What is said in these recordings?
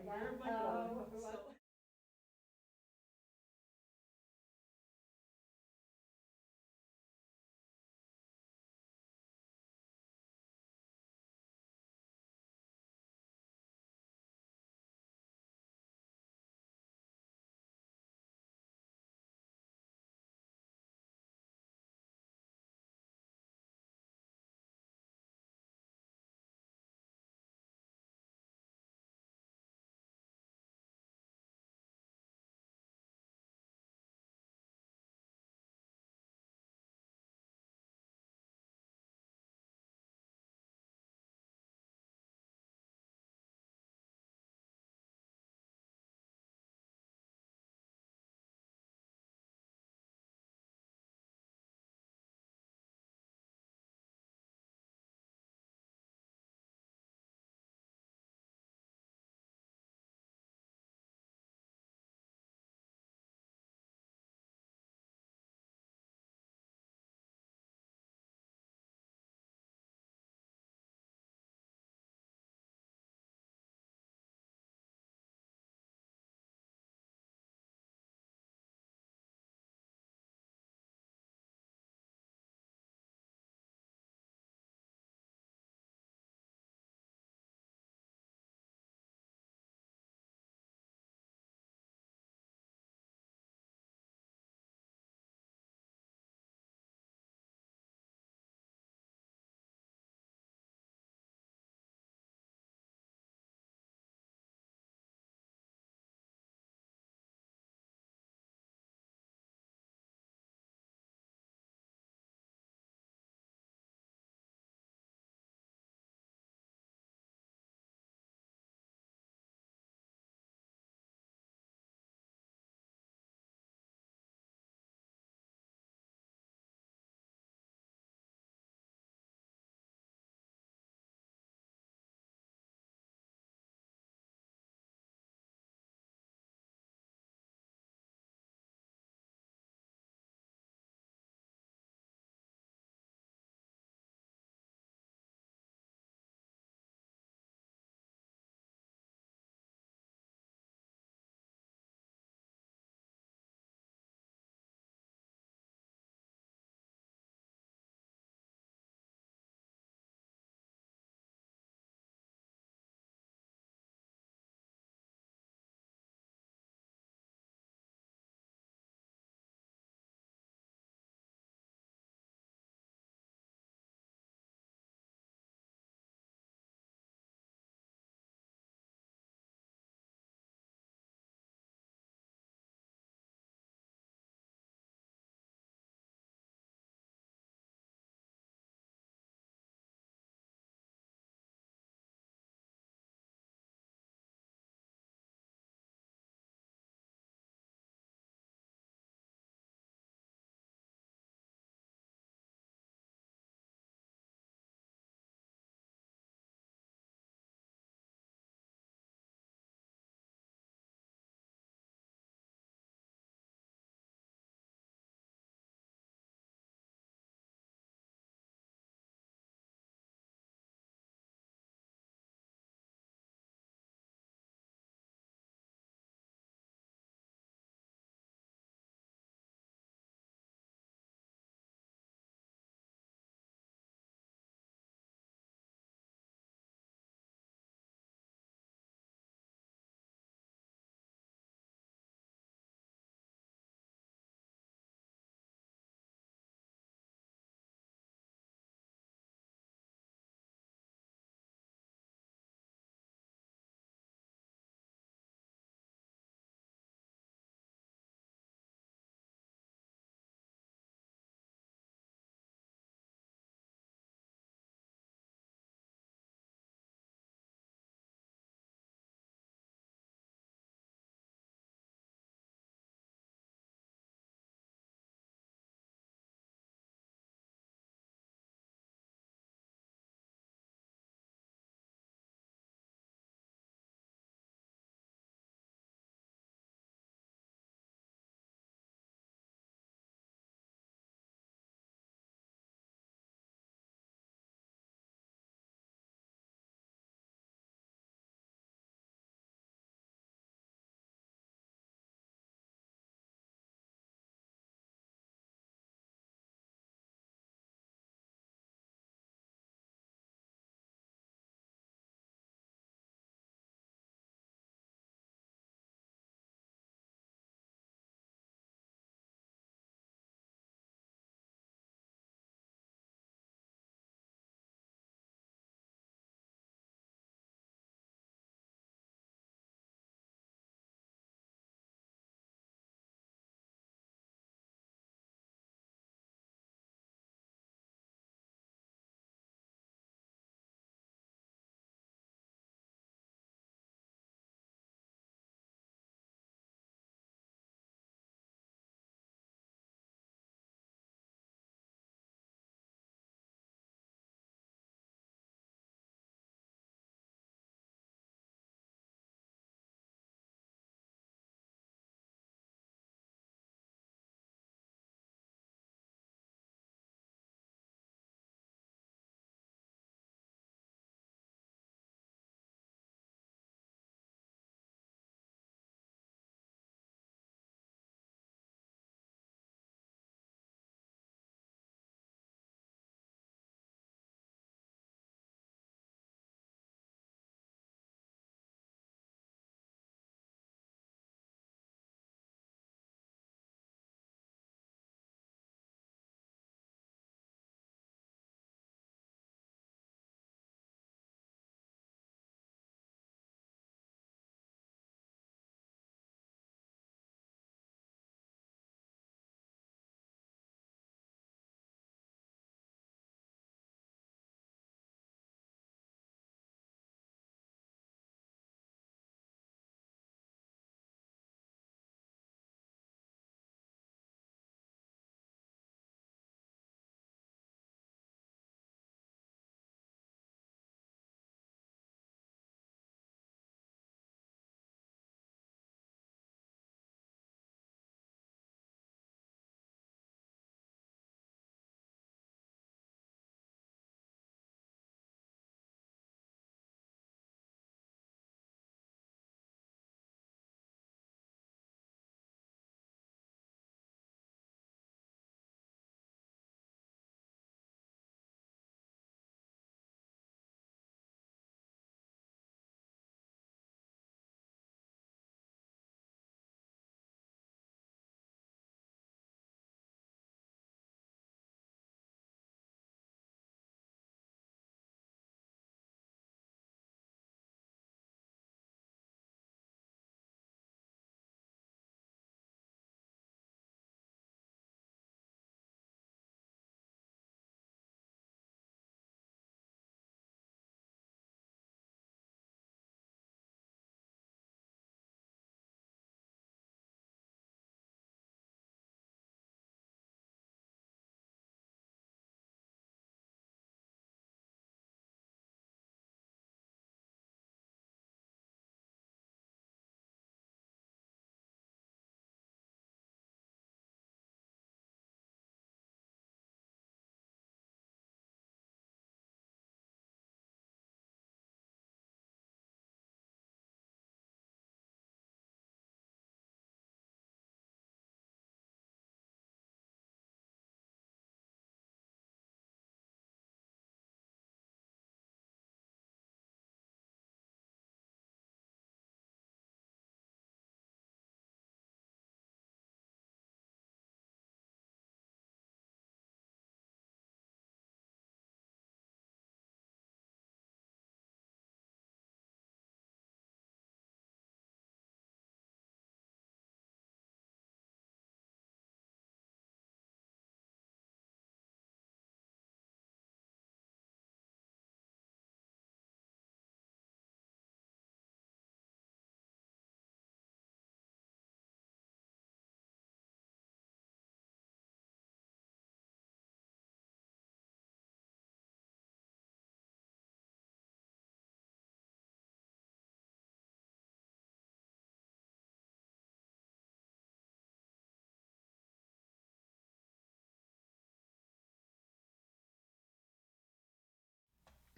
Oh my Um, God. So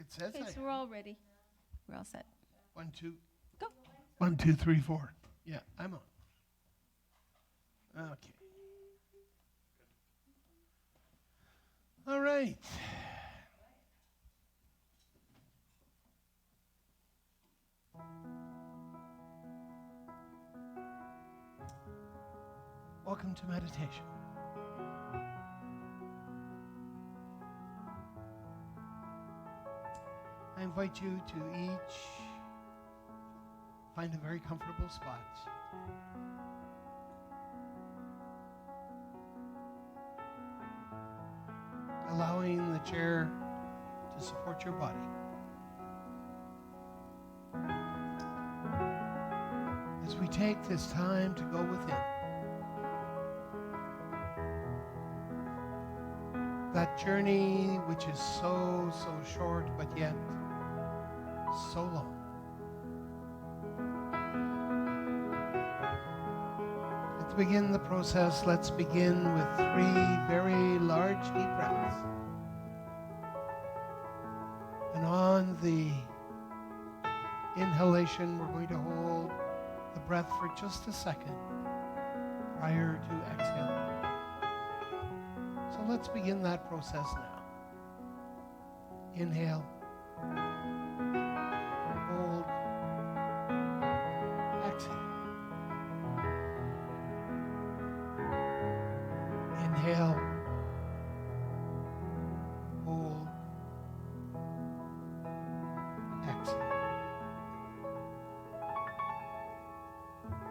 It says Okay, I so we're all ready. We're all set. 1, 2, Go. 1, 2, 3, 4. Yeah, I'm on. Okay. All right. Welcome to meditation. I invite you to each find a very comfortable spot. Allowing the chair to support your body. As we take this time to go within, that journey which is so short, but yet so long. To begin the process, let's begin with 3 very large deep breaths. And on the inhalation, we're going to hold the breath for just a second prior to exhaling. So let's begin that process now. Inhale. Hold. Exhale. Inhale. Hold. Exhale.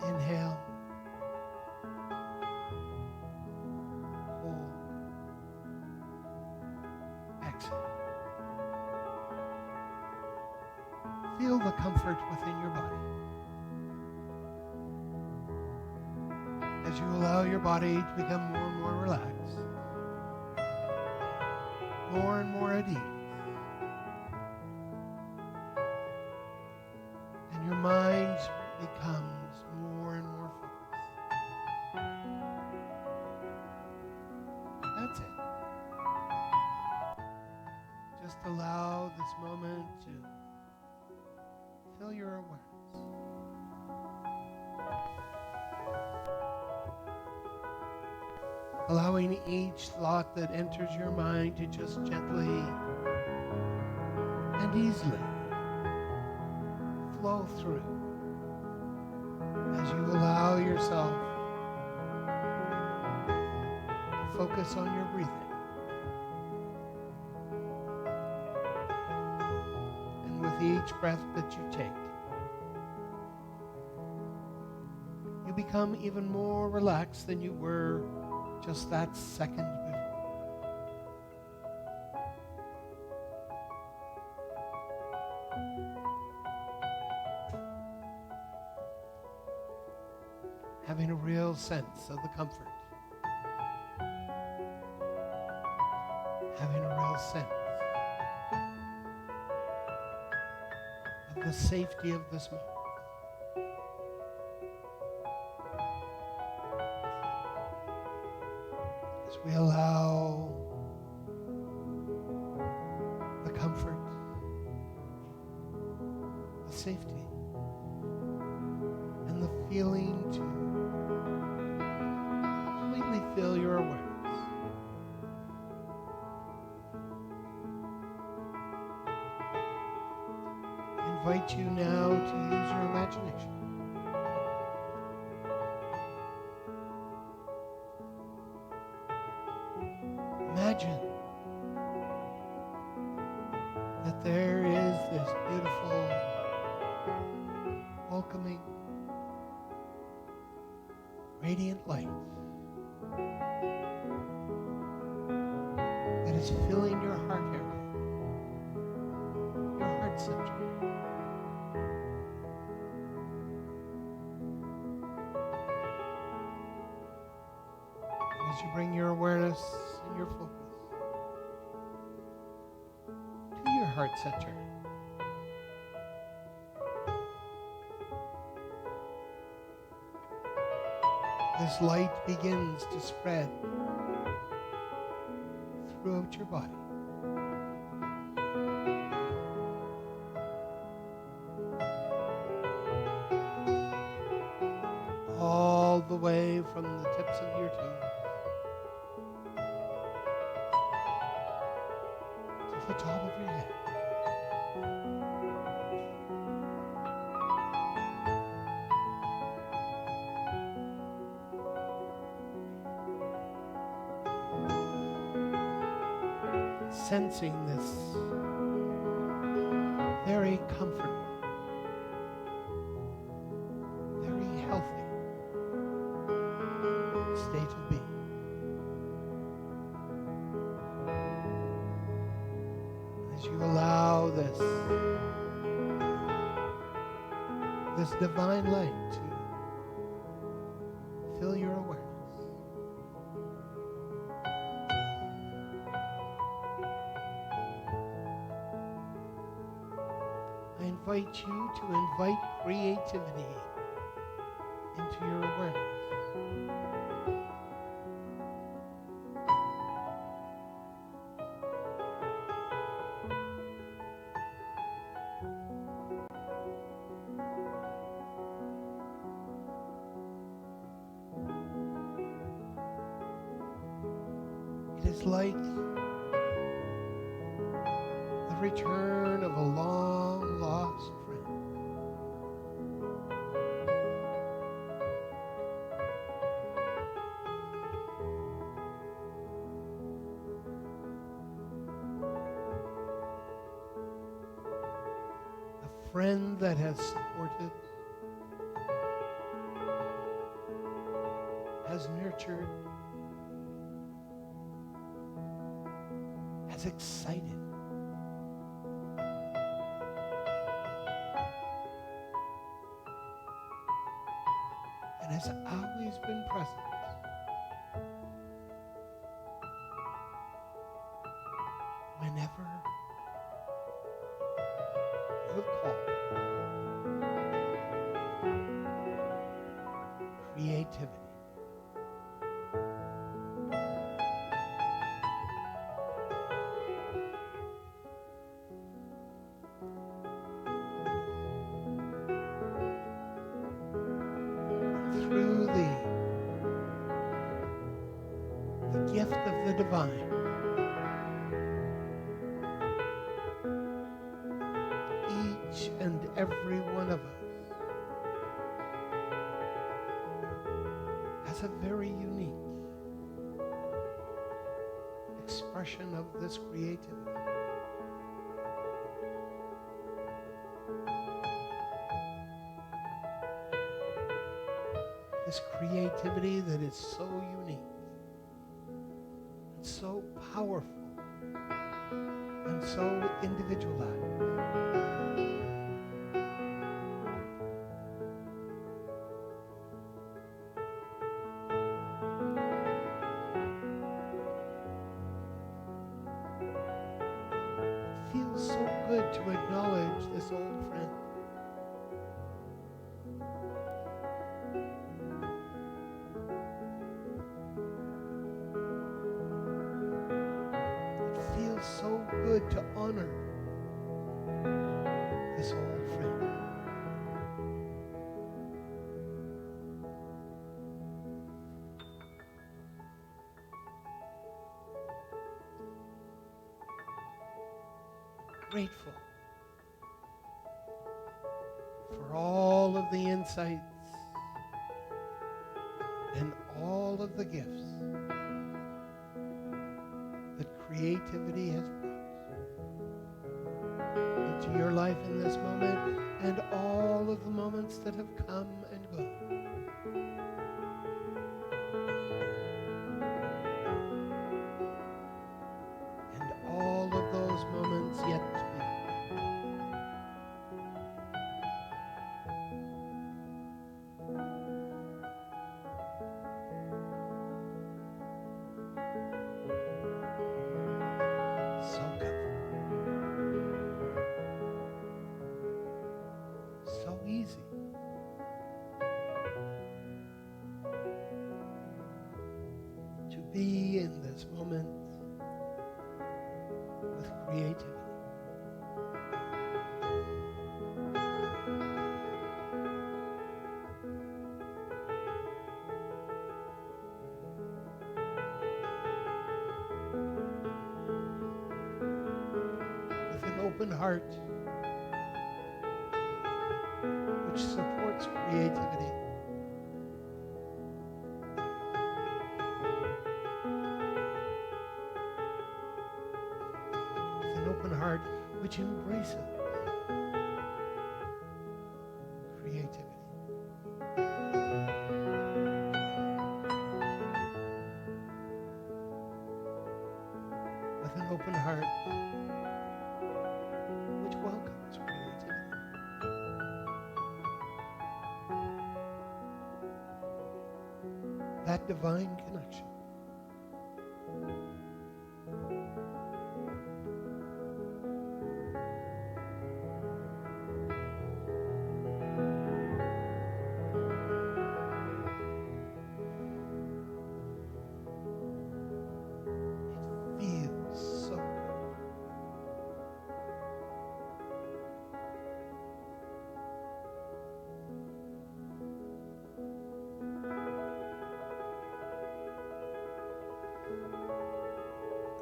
Inhale. Hold. Exhale. Feel the comfort within your body. As you allow your body to become more and more relaxed, more and more at ease, and your mind becomes more and more focused. That's it. Just allow this moment to fill your awareness. Allowing each thought that enters your mind to just gently and easily flow through as you allow yourself to focus on your breathing. And with each breath that you take, you become even more relaxed than you were just that second before. Having a real sense of the comfort. Having a real sense of the safety of this moment. As we allow the comfort, the safety, and the feeling to completely fill your awareness. I invite you now to use your imagination. Imagine that there is this beautiful, welcoming, radiant light that is filling your heart area, your heart center. As you bring your awareness and your focus to your heart center, this light begins to spread throughout your body. the top of your head. Sensing this very comfortable, very healthy state of being. As you allow this divine light to fill your awareness, I invite you to invite creativity into your awareness. It is like the return of a long lost friend. A friend that has supported, has nurtured, has excited, and has always been present whenever you have called creativity. Through the gift of the divine, each and every one of us has a very unique expression of this creativity. This creativity that is so unique, and so powerful, and so individualized. It feels so good to acknowledge this old friend. So good to honor this old friend. Grateful for all of the insights and all of the gifts that creativity has brought into your life in this moment, and all of the moments that have come and gone. And all of those moments yet to be. So comfortable. So easy. To be in this moment with creativity. open heart which supports creativity. With an open heart which embraces creativity. With an open heart which welcomes creativity. That divine connection. It feels so good.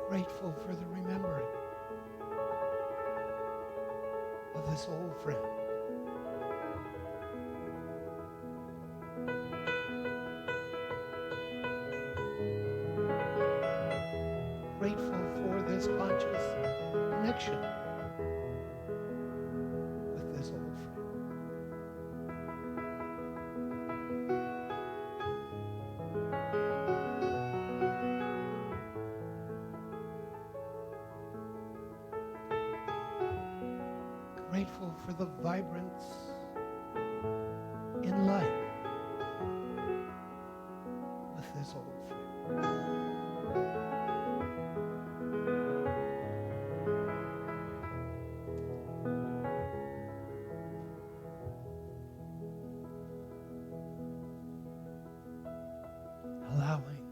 Grateful for the remembering of this old friend. Grateful for this conscious connection with this old friend. Grateful for the vibrance in life with this old friend. Allowing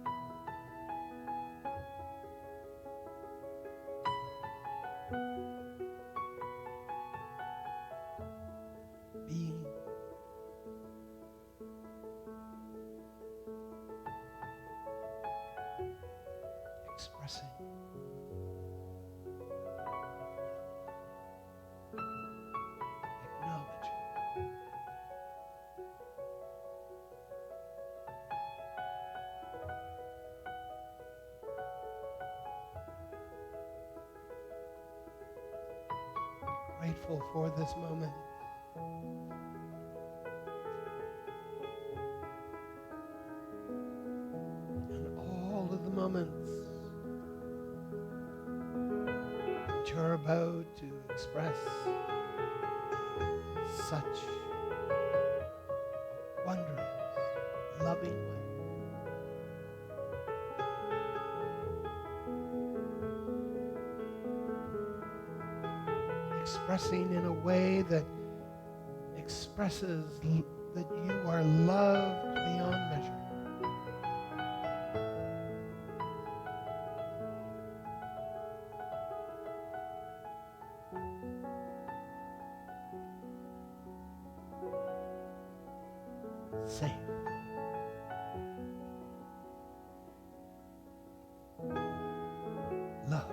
being expressing acknowledging grateful for this moment. And all of the moments which are about to express such wondrous, loving way. Expressing in a way that expresses that you are loved beyond measure. Safe. Love.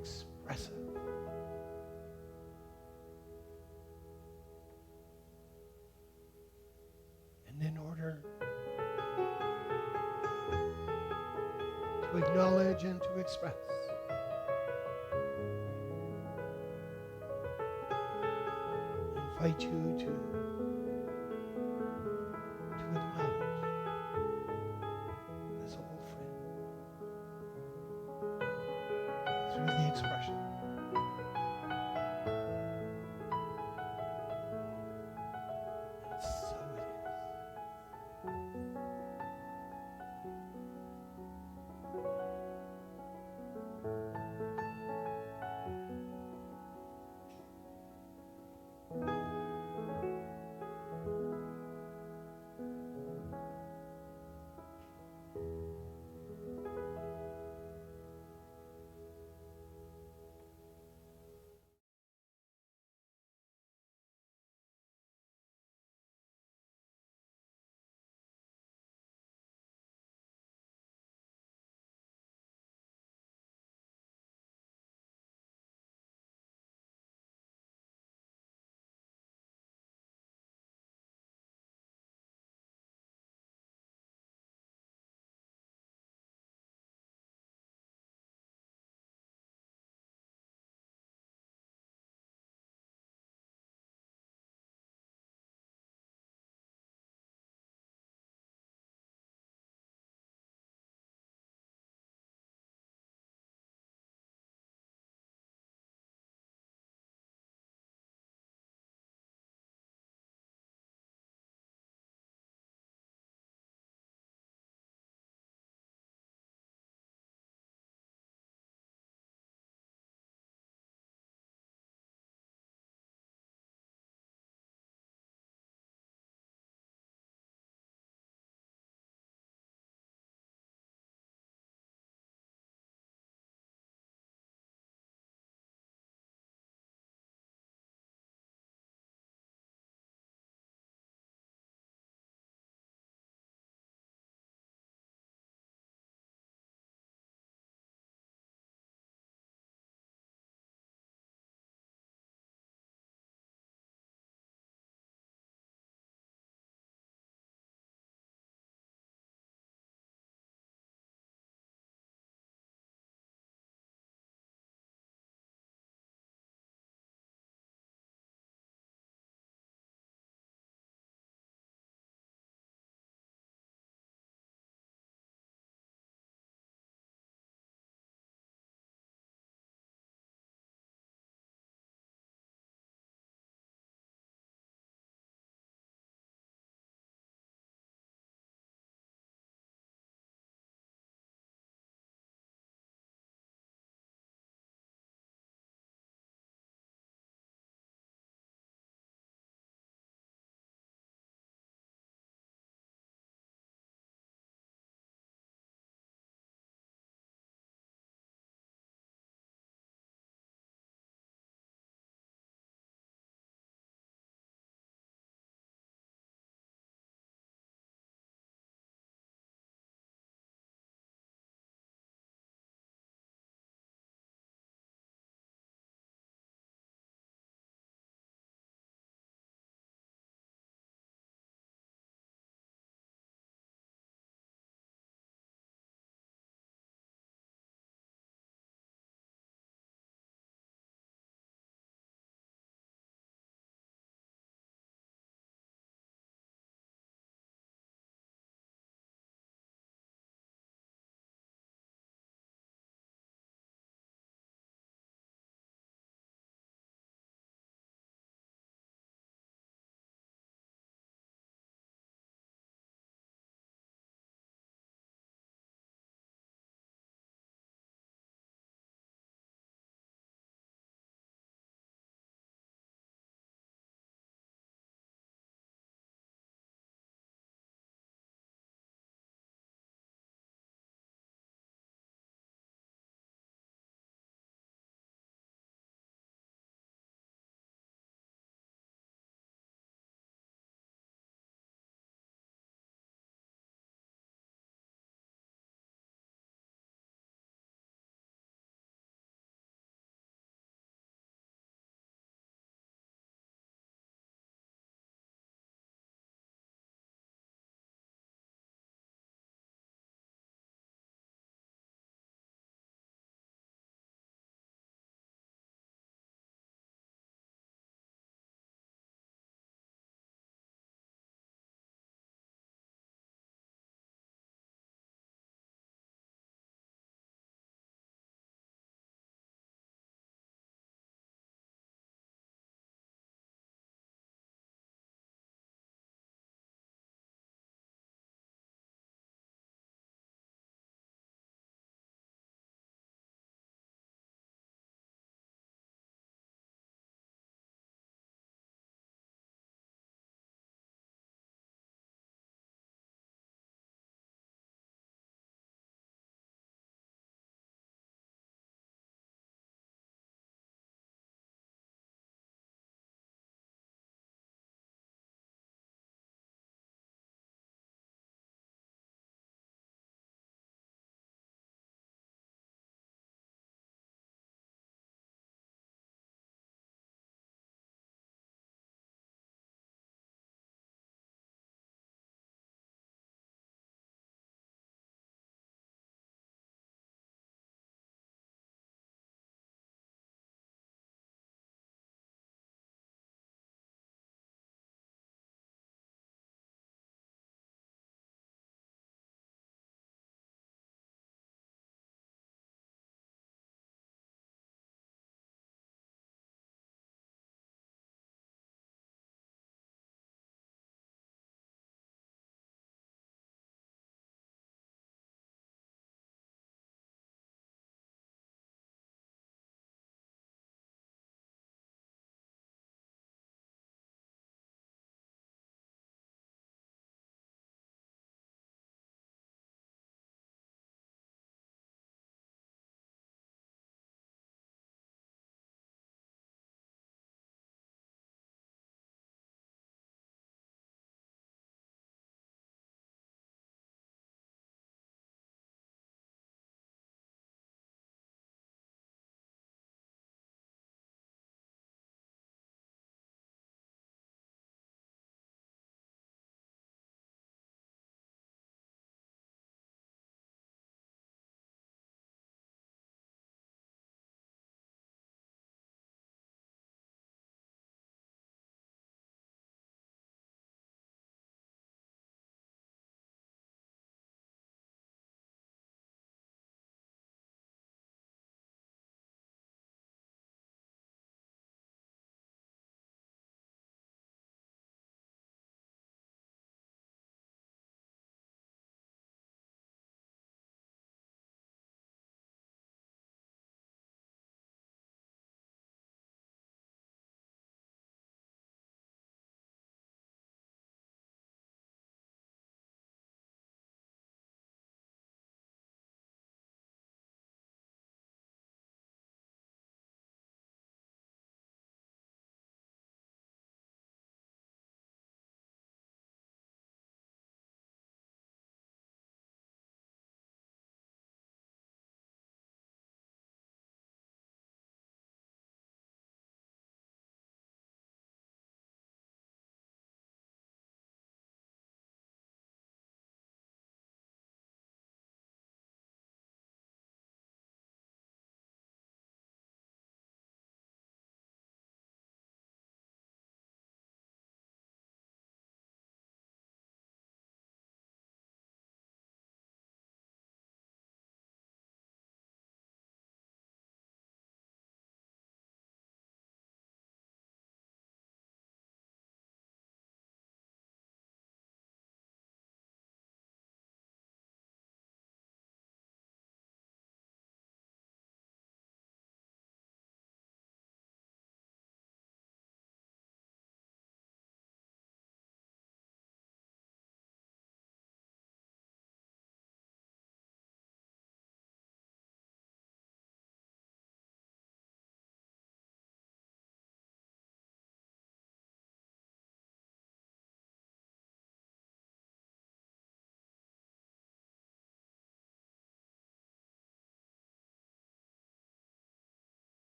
Expressive. And in order to acknowledge and to express, I invite you to acknowledge this old friend through the expression. And so it is.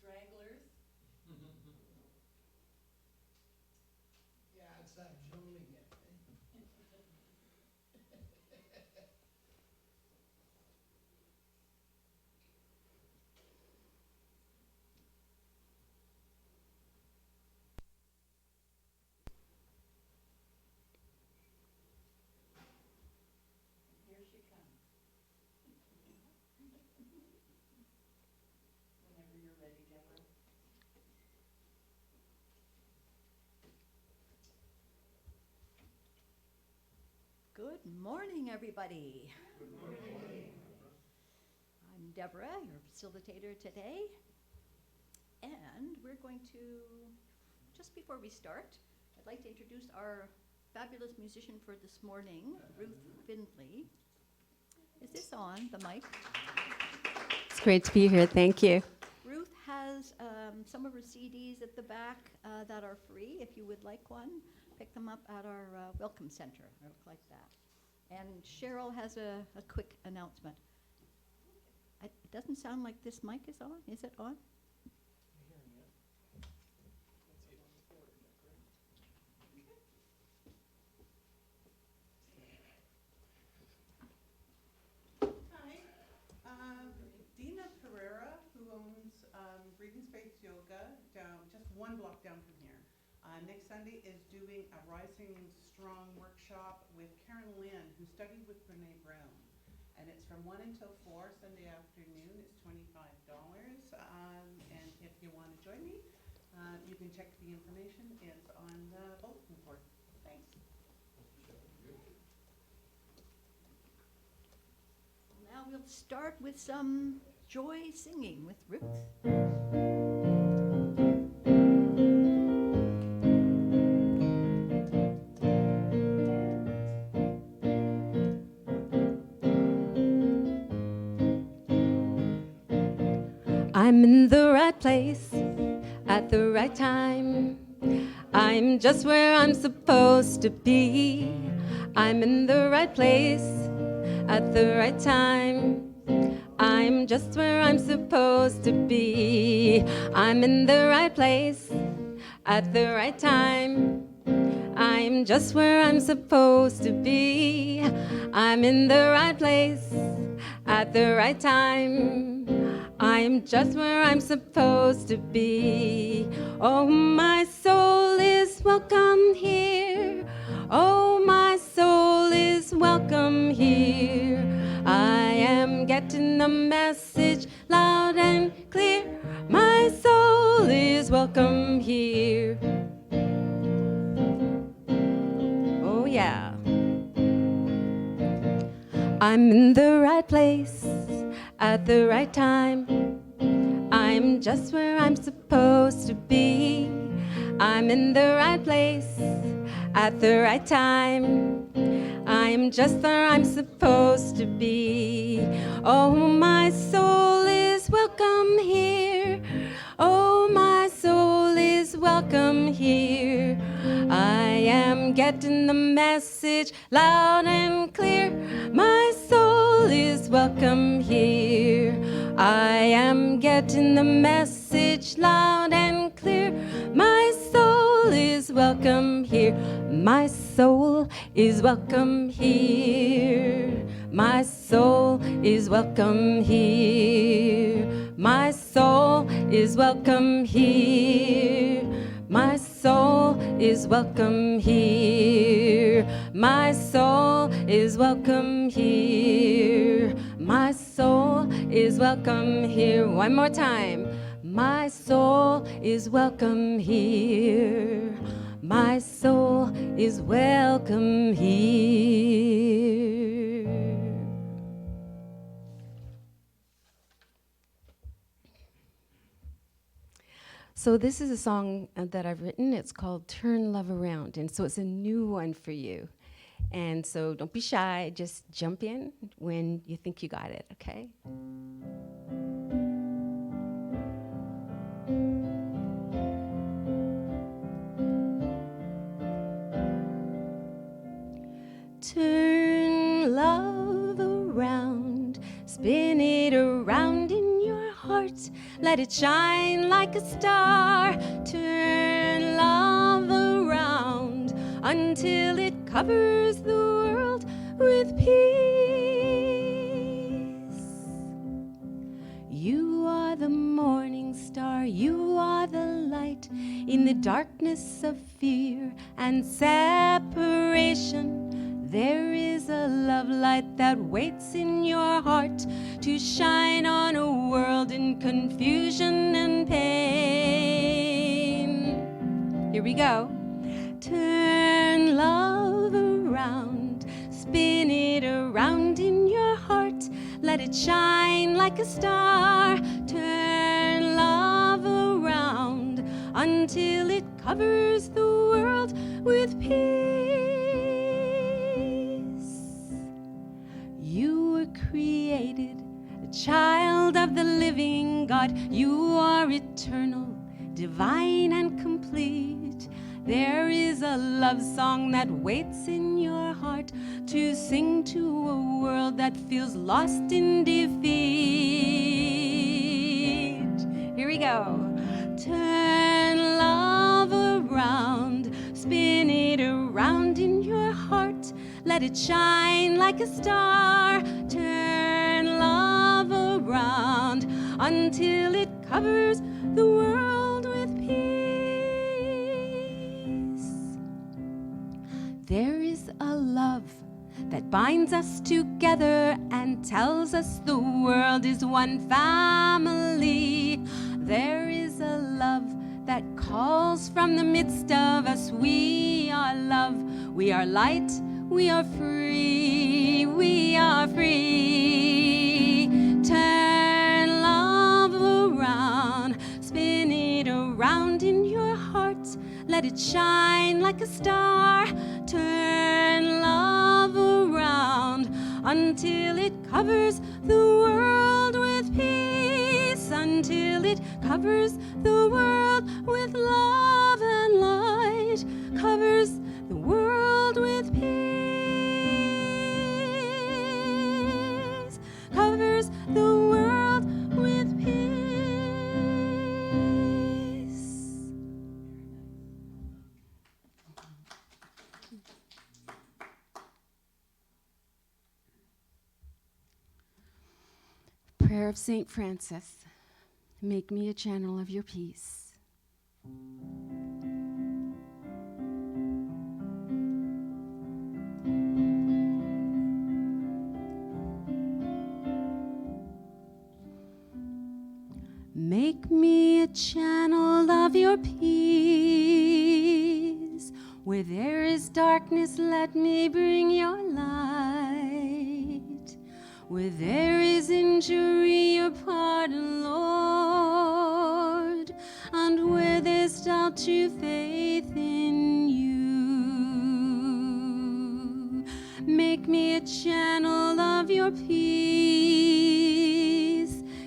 stragglers. Yeah, it's that zoning again. Here she comes. Whenever you're ready, Deborah. Good morning, everybody. Good morning. I'm Deborah, your facilitator today. And we're going to, just before we start, I'd like to introduce our fabulous musician for this morning, Ruth Findley. Is this on, the mic? It's great to be here. Thank you. Ruth has some of her CDs at the back that are free. If you would like one, pick them up at our Welcome Center. I look like that. And Cheryl has a quick announcement. It doesn't sound like this mic is on. Is it on? Dina Pereira, who owns Breathing Space Yoga just one block down from here. Next Sunday is doing a Rising Strong workshop with Karen Lynn, who studied with Brene Brown. And it's from 1 until 4 Sunday afternoon. It's $25. And if you want to join me, you can check the information. It's on the bulletin board. Thanks. Now we'll start with some joy singing with Ruth. I'm in the right place at the right time. I'm just where I'm supposed to be. I'm in the right place at the right time. I'm just where I'm supposed to be. I'm in the right place at the right time. I'm just where I'm supposed to be. I'm in the right place at the right time. I'm just where I'm supposed to be. Oh, my soul is welcome here. Oh, my soul is welcome here. I am getting the message loud and clear. My soul is welcome here. Oh, yeah. I'm in the right place at the right time. I'm just where I'm supposed to be. I'm in the right place at the right time. I'm just where I'm supposed to be. Oh, my soul is welcome here. Oh, my soul is welcome here. I am getting the message loud and clear. My soul is welcome here. I am getting the message loud and clear. My soul is welcome here. My soul is welcome here. My soul is welcome here. My soul is welcome here. My soul is welcome here. My soul is welcome here. My soul is welcome here. One more time. My soul is welcome here. My soul is welcome here. So this is a song that I've written. It's called Turn Love Around. And so it's a new one for you. And so don't be shy. Just jump in when you think you got it, okay? Turn love around, spin it around in your heart. heart, let it shine like a star. Turn love around until it covers the world with peace. You are the morning star, you are the light in the darkness of fear and separation. There is a love light that waits in your heart to shine on a world in confusion and pain. Here we go. Turn love around, spin it around in your heart, let it shine like a star. Turn love around until it covers the world with peace. You were created, a child of the living God. You are eternal, divine and complete. There is a love song that waits in your heart to sing to a world that feels lost in defeat. Here we go. Turn love around, spin it around in your heart, let it shine like a star. Turn love around until it covers the world with peace. There is a love that binds us together and tells us the world is one family. There is a love that calls from the midst of us. We are love, we are light, we are free, we are free. Turn love around, spin it around in your heart, let it shine like a star. Turn love around until it covers the world with peace, until it covers the world with love and light, covers the world with peace, covers the world with peace. Prayer of St. Francis, make me a channel of your peace. Make me a channel of your peace. Where there is darkness, let me bring your light. Where there is injury, your pardon, Lord. And where there's doubt, to faith in you. Make me a channel of your peace.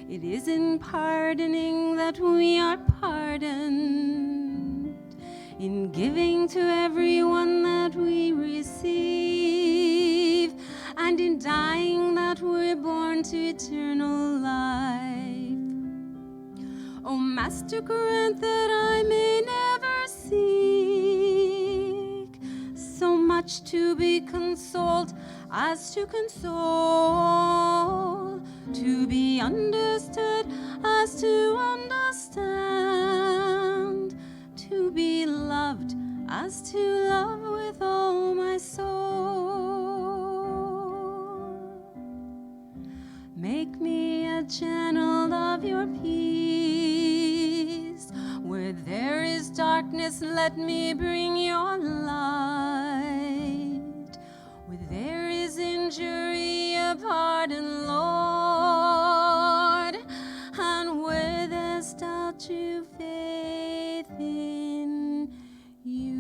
It is in pardoning that we are pardoned, in giving to everyone that we receive, and in dying that we're born to eternal life. O Master, grant that I may never seek so much to be consoled as to console, to be understood as to understand, to be loved as to love with all my soul. Make me a channel of your peace. Where there is darkness, let me bring your light. Where there is injury, a pardon, Lord. And where there's doubt, to faith in you.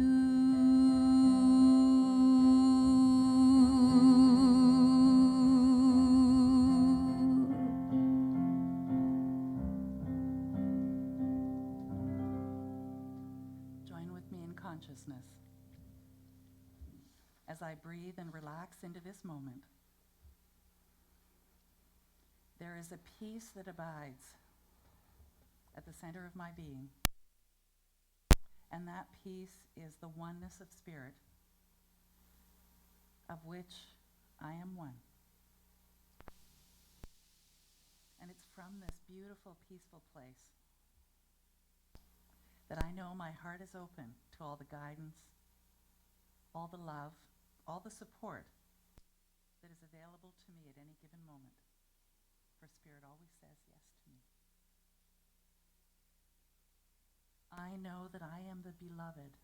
Join with me in consciousness as I breathe and relax into this moment. There is a peace that abides at the center of my being. And that peace is the oneness of spirit, of which I am one. And it's from this beautiful, peaceful place that I know my heart is open to all the guidance, all the love, all the support that is available to me at any given moment. For Spirit always says yes to me. I know that I am the beloved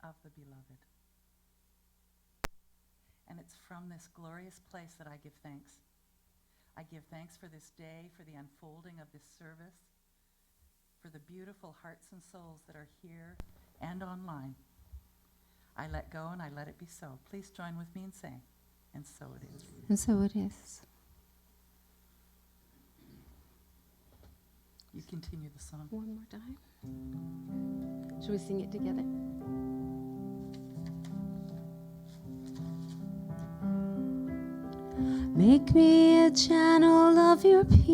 of the beloved. And it's from this glorious place that I give thanks. I give thanks for this day, for the unfolding of this service, for the beautiful hearts and souls that are here and online. I let go and I let it be so. Please join with me and sing. And so it is. And so it is. You continue the song. One more time. Should we sing it together? Make me a channel of your peace.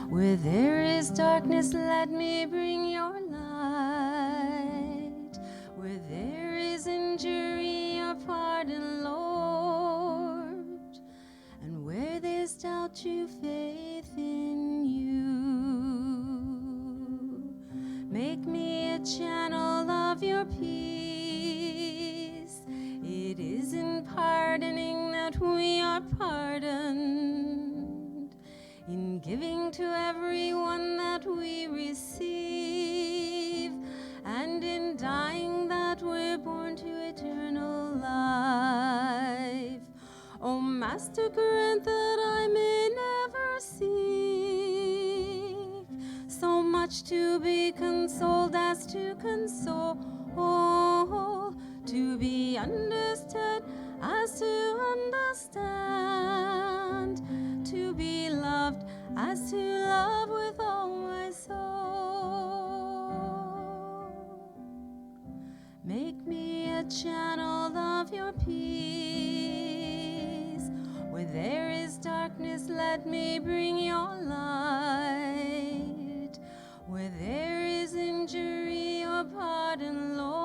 Where there is darkness, let me bring your light. Where there is injury, your pardon, Lord. And where there's doubt, true faith in you. Make me a channel of your peace. It is in pardoning that we are pardoned, in giving to everyone that we receive, and in dying that we're born to eternal life. O Master, grant that I may never seek so much to be consoled as to console, to be understood as to understand, to be loved as to love with all my soul. Make me a channel of your peace. Where there is darkness, let me bring your light. Where there is injury, your pardon, Lord.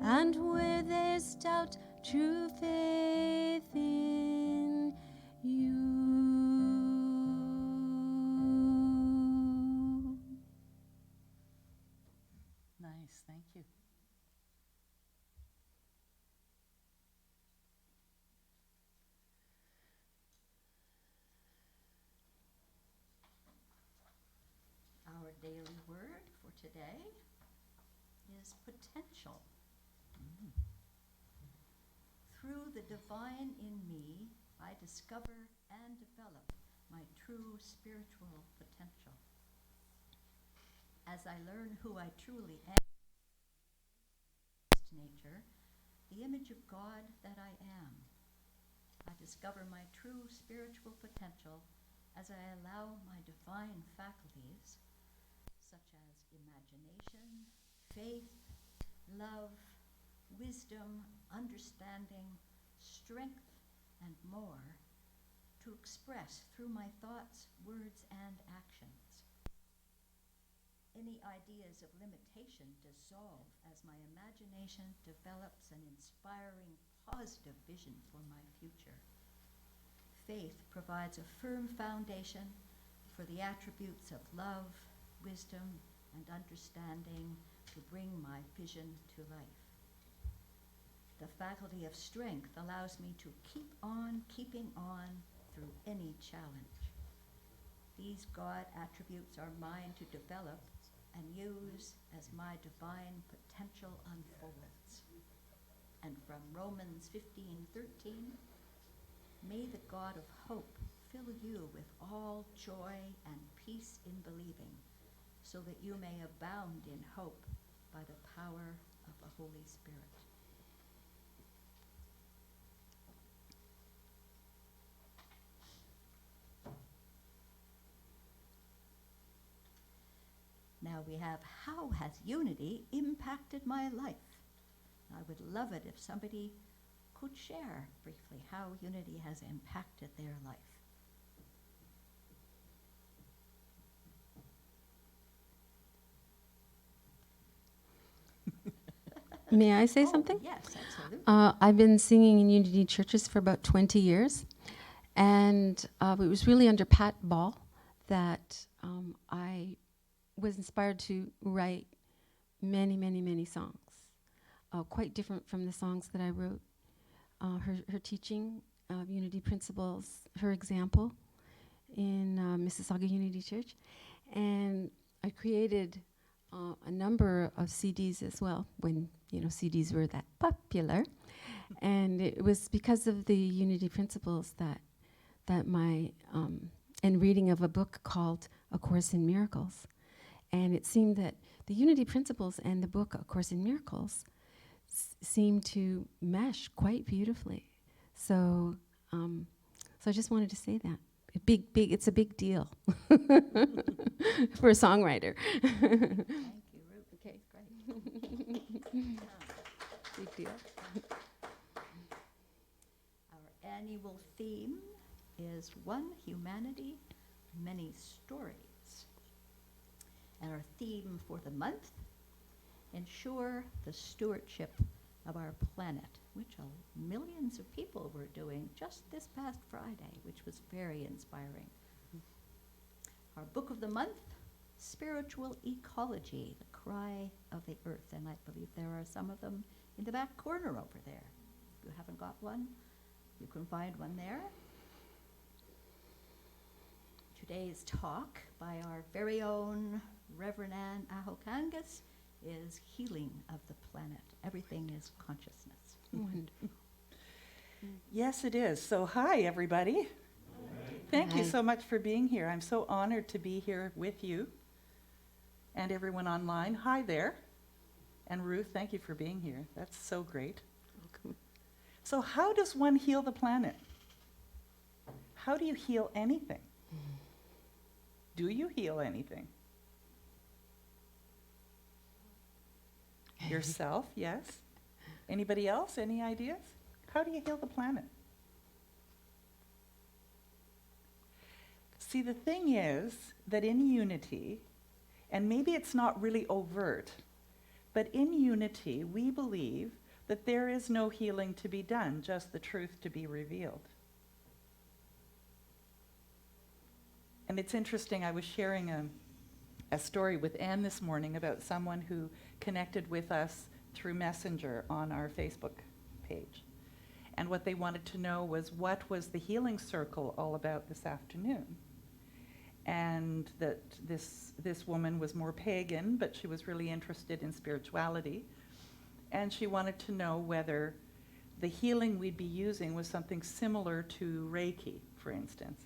And where there's doubt, true faith in you. Nice, thank you. Our daily word for today is potential. Through the divine in me, I discover and develop my true spiritual potential. As I learn who I truly am, nature, the image of God that I am, I discover my true spiritual potential as I allow my divine faculties, such as imagination, faith, love, wisdom, understanding, strength, and more, to express through my thoughts, words, and actions. Any ideas of limitation dissolve as my imagination develops an inspiring, positive vision for my future. Faith provides a firm foundation for the attributes of love, wisdom, and understanding to bring my vision to life. The faculty of strength allows me to keep on keeping on through any challenge. These God attributes are mine to develop and use as my divine potential unfolds. And from Romans 15:13, may the God of hope fill you with all joy and peace in believing, so that you may abound in hope by the power of the Holy Spirit. Now we have, how has unity impacted my life? I would love it if somebody could share briefly how unity has impacted their life. May I say Oh, something? Yes, absolutely. I've been singing in Unity churches for about 20 years, and it was really under Pat Ball that I was inspired to write many, many, many songs, quite different from the songs that I wrote. Her teaching of Unity principles, her example in Mississauga Unity Church, and I created a number of CDs as well when CDs were that popular, and it was because of the Unity principles that my and reading of a book called A Course in Miracles, and it seemed that the Unity principles and the book A Course in Miracles seemed to mesh quite beautifully. So, so I just wanted to say that. It's a big deal for a songwriter. Thank you, Ruth. Okay, great. Big deal. Our annual theme is One Humanity, Many Stories. And our theme for the month, ensure the stewardship of our planet, which millions of people were doing just this past Friday, which was very inspiring. Our book of the month, Spiritual Ecology, the Cry of the Earth, and I believe there are some of them in the back corner over there. If you haven't got one, you can find one there. Today's talk by our very own Reverend Anne Ahokangas is Healing of the Planet. Everything is consciousness. Wonderful. Yes, it is. So hi, everybody. Thank you Hi. so much for being here. I'm so honored to be here with you and everyone online. Hi there. And Ruth, thank you for being here. That's so great. Welcome. So how does one heal the planet? How do you heal anything? Do you heal anything? Yourself, yes. Anybody else? Any ideas? How do you heal the planet? See, the thing is that in unity, and maybe it's not really overt, but in unity, we believe that there is no healing to be done, just the truth to be revealed. And it's interesting, I was sharing a story with Anne this morning about someone who connected with us through Messenger on our Facebook page. And what they wanted to know was, what was the healing circle all about this afternoon? And that this woman was more pagan, but she was really interested in spirituality. And she wanted to know whether the healing we'd be using was something similar to Reiki, for instance.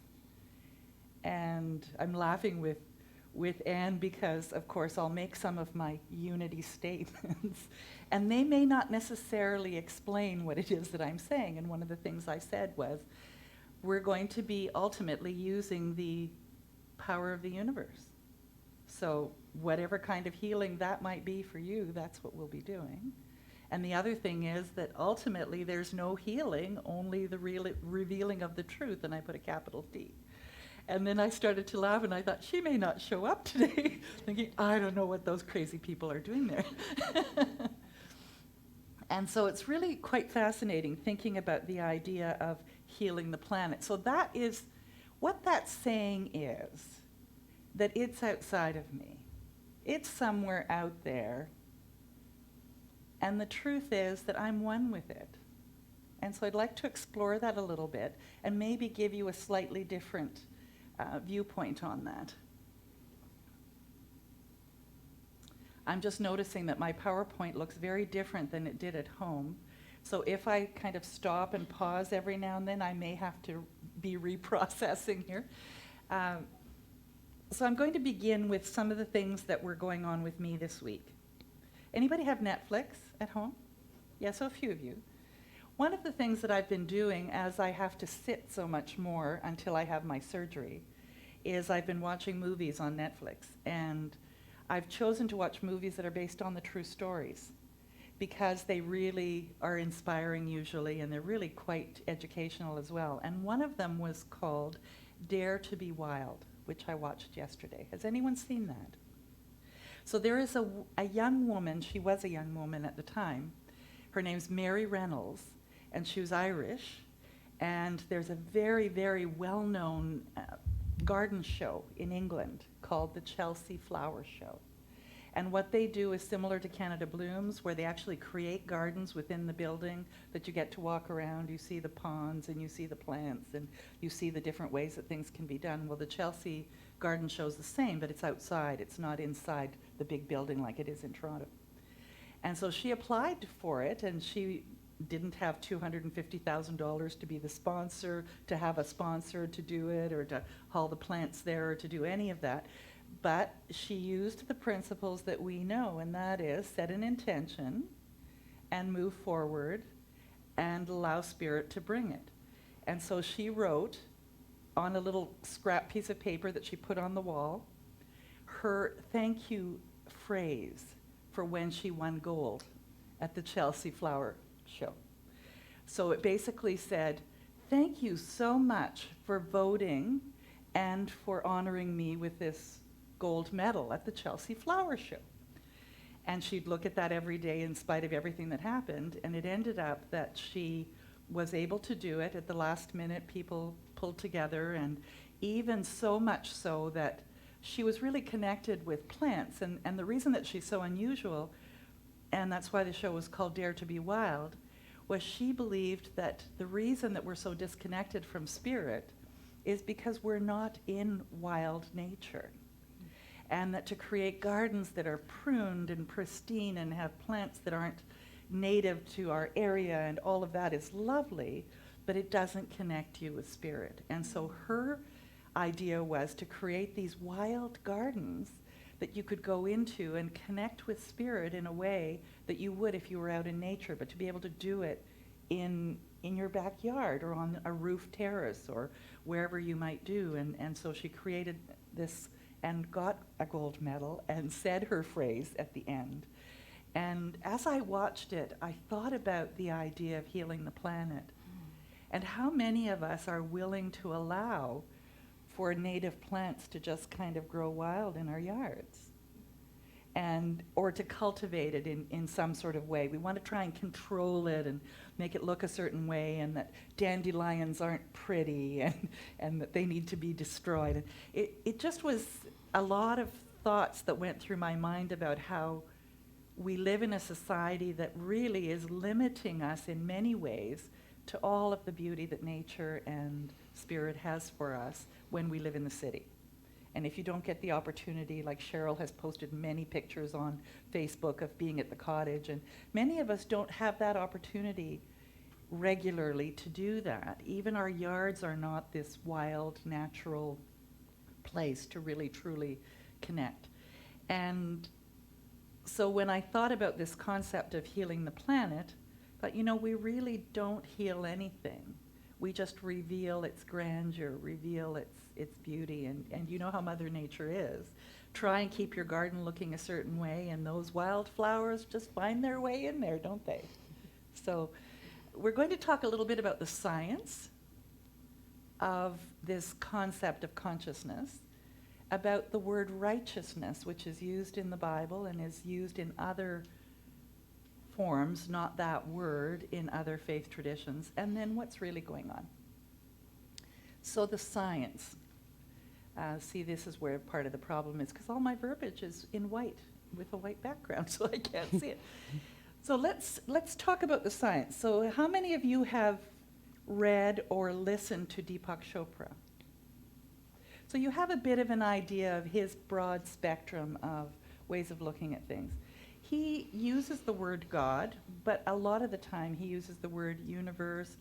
And I'm laughing with Anne because, of course, I'll make some of my unity statements, and they may not necessarily explain what it is that I'm saying. And one of the things I said was, we're going to be ultimately using the power of the universe. So whatever kind of healing that might be for you, that's what we'll be doing. And the other thing is that ultimately there's no healing, only the revealing of the truth, and I put a capital T. And then I started to laugh, and I thought, she may not show up today, thinking, I don't know what those crazy people are doing there. And so it's really quite fascinating thinking about the idea of healing the planet. So that is, what that's saying is that it's outside of me. It's somewhere out there. And the truth is that I'm one with it. And so I'd like to explore that a little bit and maybe give you a slightly different viewpoint on that. I'm just noticing that my PowerPoint looks very different than it did at home. So if I kind of stop and pause every now and then, I may have to be reprocessing here. So I'm going to begin with some of the things that were going on with me this week. Anybody have Netflix at home? Yeah, so a few of you. One of the things that I've been doing, as I have to sit so much more until I have my surgery, is I've been watching movies on Netflix. And I've chosen to watch movies that are based on the true stories, because they really are inspiring usually, and they're really quite educational as well. And one of them was called Dare to be Wild, which I watched yesterday. Has anyone seen that? So there is a young woman, she was a young woman at the time. Her name's Mary Reynolds, and she was Irish. And there's a very, very well-known garden show in England called the Chelsea Flower Show. And what they do is similar to Canada Blooms, where they actually create gardens within the building that you get to walk around. You see the ponds and you see the plants and you see the different ways that things can be done. Well, the Chelsea Garden Show is the same, but it's outside. It's not inside the big building like it is in Toronto. And so she applied for it, and she didn't have $250,000 to be the sponsor, to have a sponsor to do it, or to haul the plants there, or to do any of that. But she used the principles that we know, and that is set an intention and move forward and allow Spirit to bring it. And so she wrote on a little scrap piece of paper that she put on the wall her thank you phrase for when she won gold at the Chelsea Flower Show. So it basically said, thank you so much for voting and for honoring me with this gold medal at the Chelsea Flower Show. And she'd look at that every day in spite of everything that happened, and it ended up that she was able to do it at the last minute. People pulled together, and even so much so that she was really connected with plants. And the reason that she's so unusual, and that's why the show was called Dare to Be Wild, was she believed that the reason that we're so disconnected from Spirit is because we're not in wild nature. And that to create gardens that are pruned and pristine and have plants that aren't native to our area and all of that is lovely, but it doesn't connect you with Spirit. And so her idea was to create these wild gardens that you could go into and connect with Spirit in a way that you would if you were out in nature, but to be able to do it in your backyard or on a roof terrace or wherever you might do. And so she created this and got a gold medal and said her phrase at the end. And as I watched it, I thought about the idea of healing the planet and how many of us are willing to allow for native plants to just kind of grow wild in our yards, and or to cultivate it in some sort of way. We want to try and control it and make it look a certain way, and that dandelions aren't pretty and that they need to be destroyed. And it just was a lot of thoughts that went through my mind about how we live in a society that really is limiting us in many ways to all of the beauty that nature and Spirit has for us when we live in the city. And if you don't get the opportunity, like Cheryl has posted many pictures on Facebook of being at the cottage, and many of us don't have that opportunity regularly to do that. Even our yards are not this wild, natural place to really, truly connect. And so when I thought about this concept of healing the planet, I thought, we really don't heal anything. We just reveal its grandeur, reveal its beauty, and you know how Mother Nature is. Try and keep your garden looking a certain way, and those wildflowers just find their way in there, don't they? So we're going to talk a little bit about the science of this concept of consciousness, about the word righteousness, which is used in the Bible and is used in other forms, not that word, in other faith traditions, and then what's really going on. So the science. See, this is where part of the problem is, because all my verbiage is in white, with a white background, so I can't see it. So let's talk about the science. So how many of you have read or listened to Deepak Chopra? So you have a bit of an idea of his broad spectrum of ways of looking at things. He uses the word God, but a lot of the time he uses the word universe,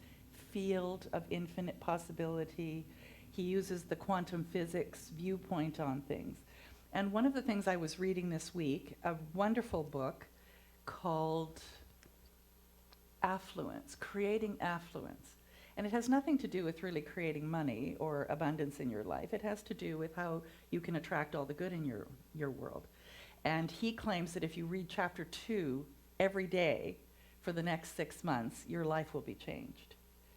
field of infinite possibility. He uses the quantum physics viewpoint on things. And one of the things I was reading this week, a wonderful book called Affluence, Creating Affluence. And it has nothing to do with really creating money or abundance in your life. It has to do with how you can attract all the good in your world. And he claims that if you read chapter 2 every day for the next 6 months, your life will be changed.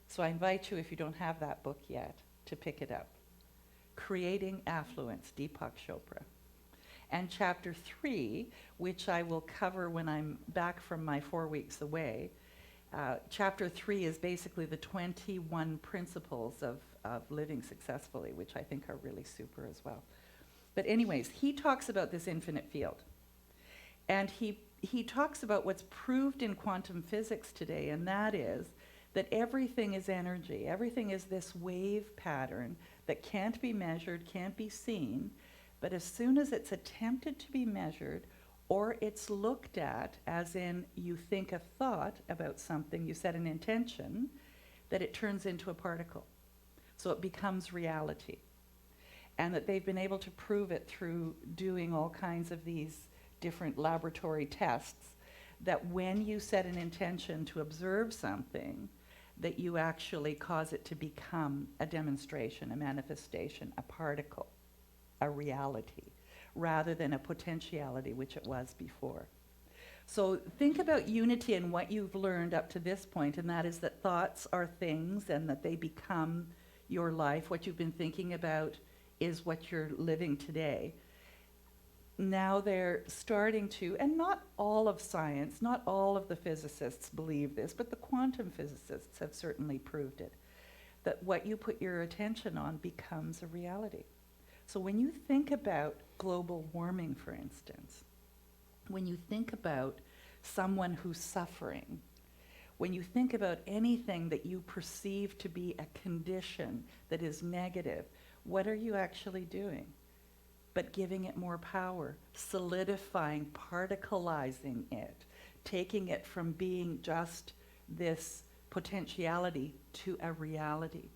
So I invite you, if you don't have that book yet, to pick it up. Creating Affluence, Deepak Chopra. And chapter 3, which I will cover when I'm back from my 4 weeks away, chapter 3 is basically the 21 principles of living successfully, which I think are really super as well. But anyways, he talks about this infinite field. And he talks about what's proved in quantum physics today, and that is that everything is energy. Everything is this wave pattern that can't be measured, can't be seen, but as soon as it's attempted to be measured, or it's looked at, as in you think a thought about something, you set an intention, that it turns into a particle. So it becomes reality. And that they've been able to prove it through doing all kinds of these different laboratory tests, that when you set an intention to observe something, that you actually cause it to become a demonstration, a manifestation, a particle, a reality, rather than a potentiality, which it was before. So think about unity and what you've learned up to this point, and that is that thoughts are things and that they become your life. What you've been thinking about is what you're living today. Now they're starting to, and not all of science, not all of the physicists believe this, but the quantum physicists have certainly proved it, that what you put your attention on becomes a reality. So when you think about global warming, for instance, when you think about someone who's suffering, when you think about anything that you perceive to be a condition that is negative, what are you actually doing? But giving it more power, solidifying, particleizing it, taking it from being just this potentiality to a reality.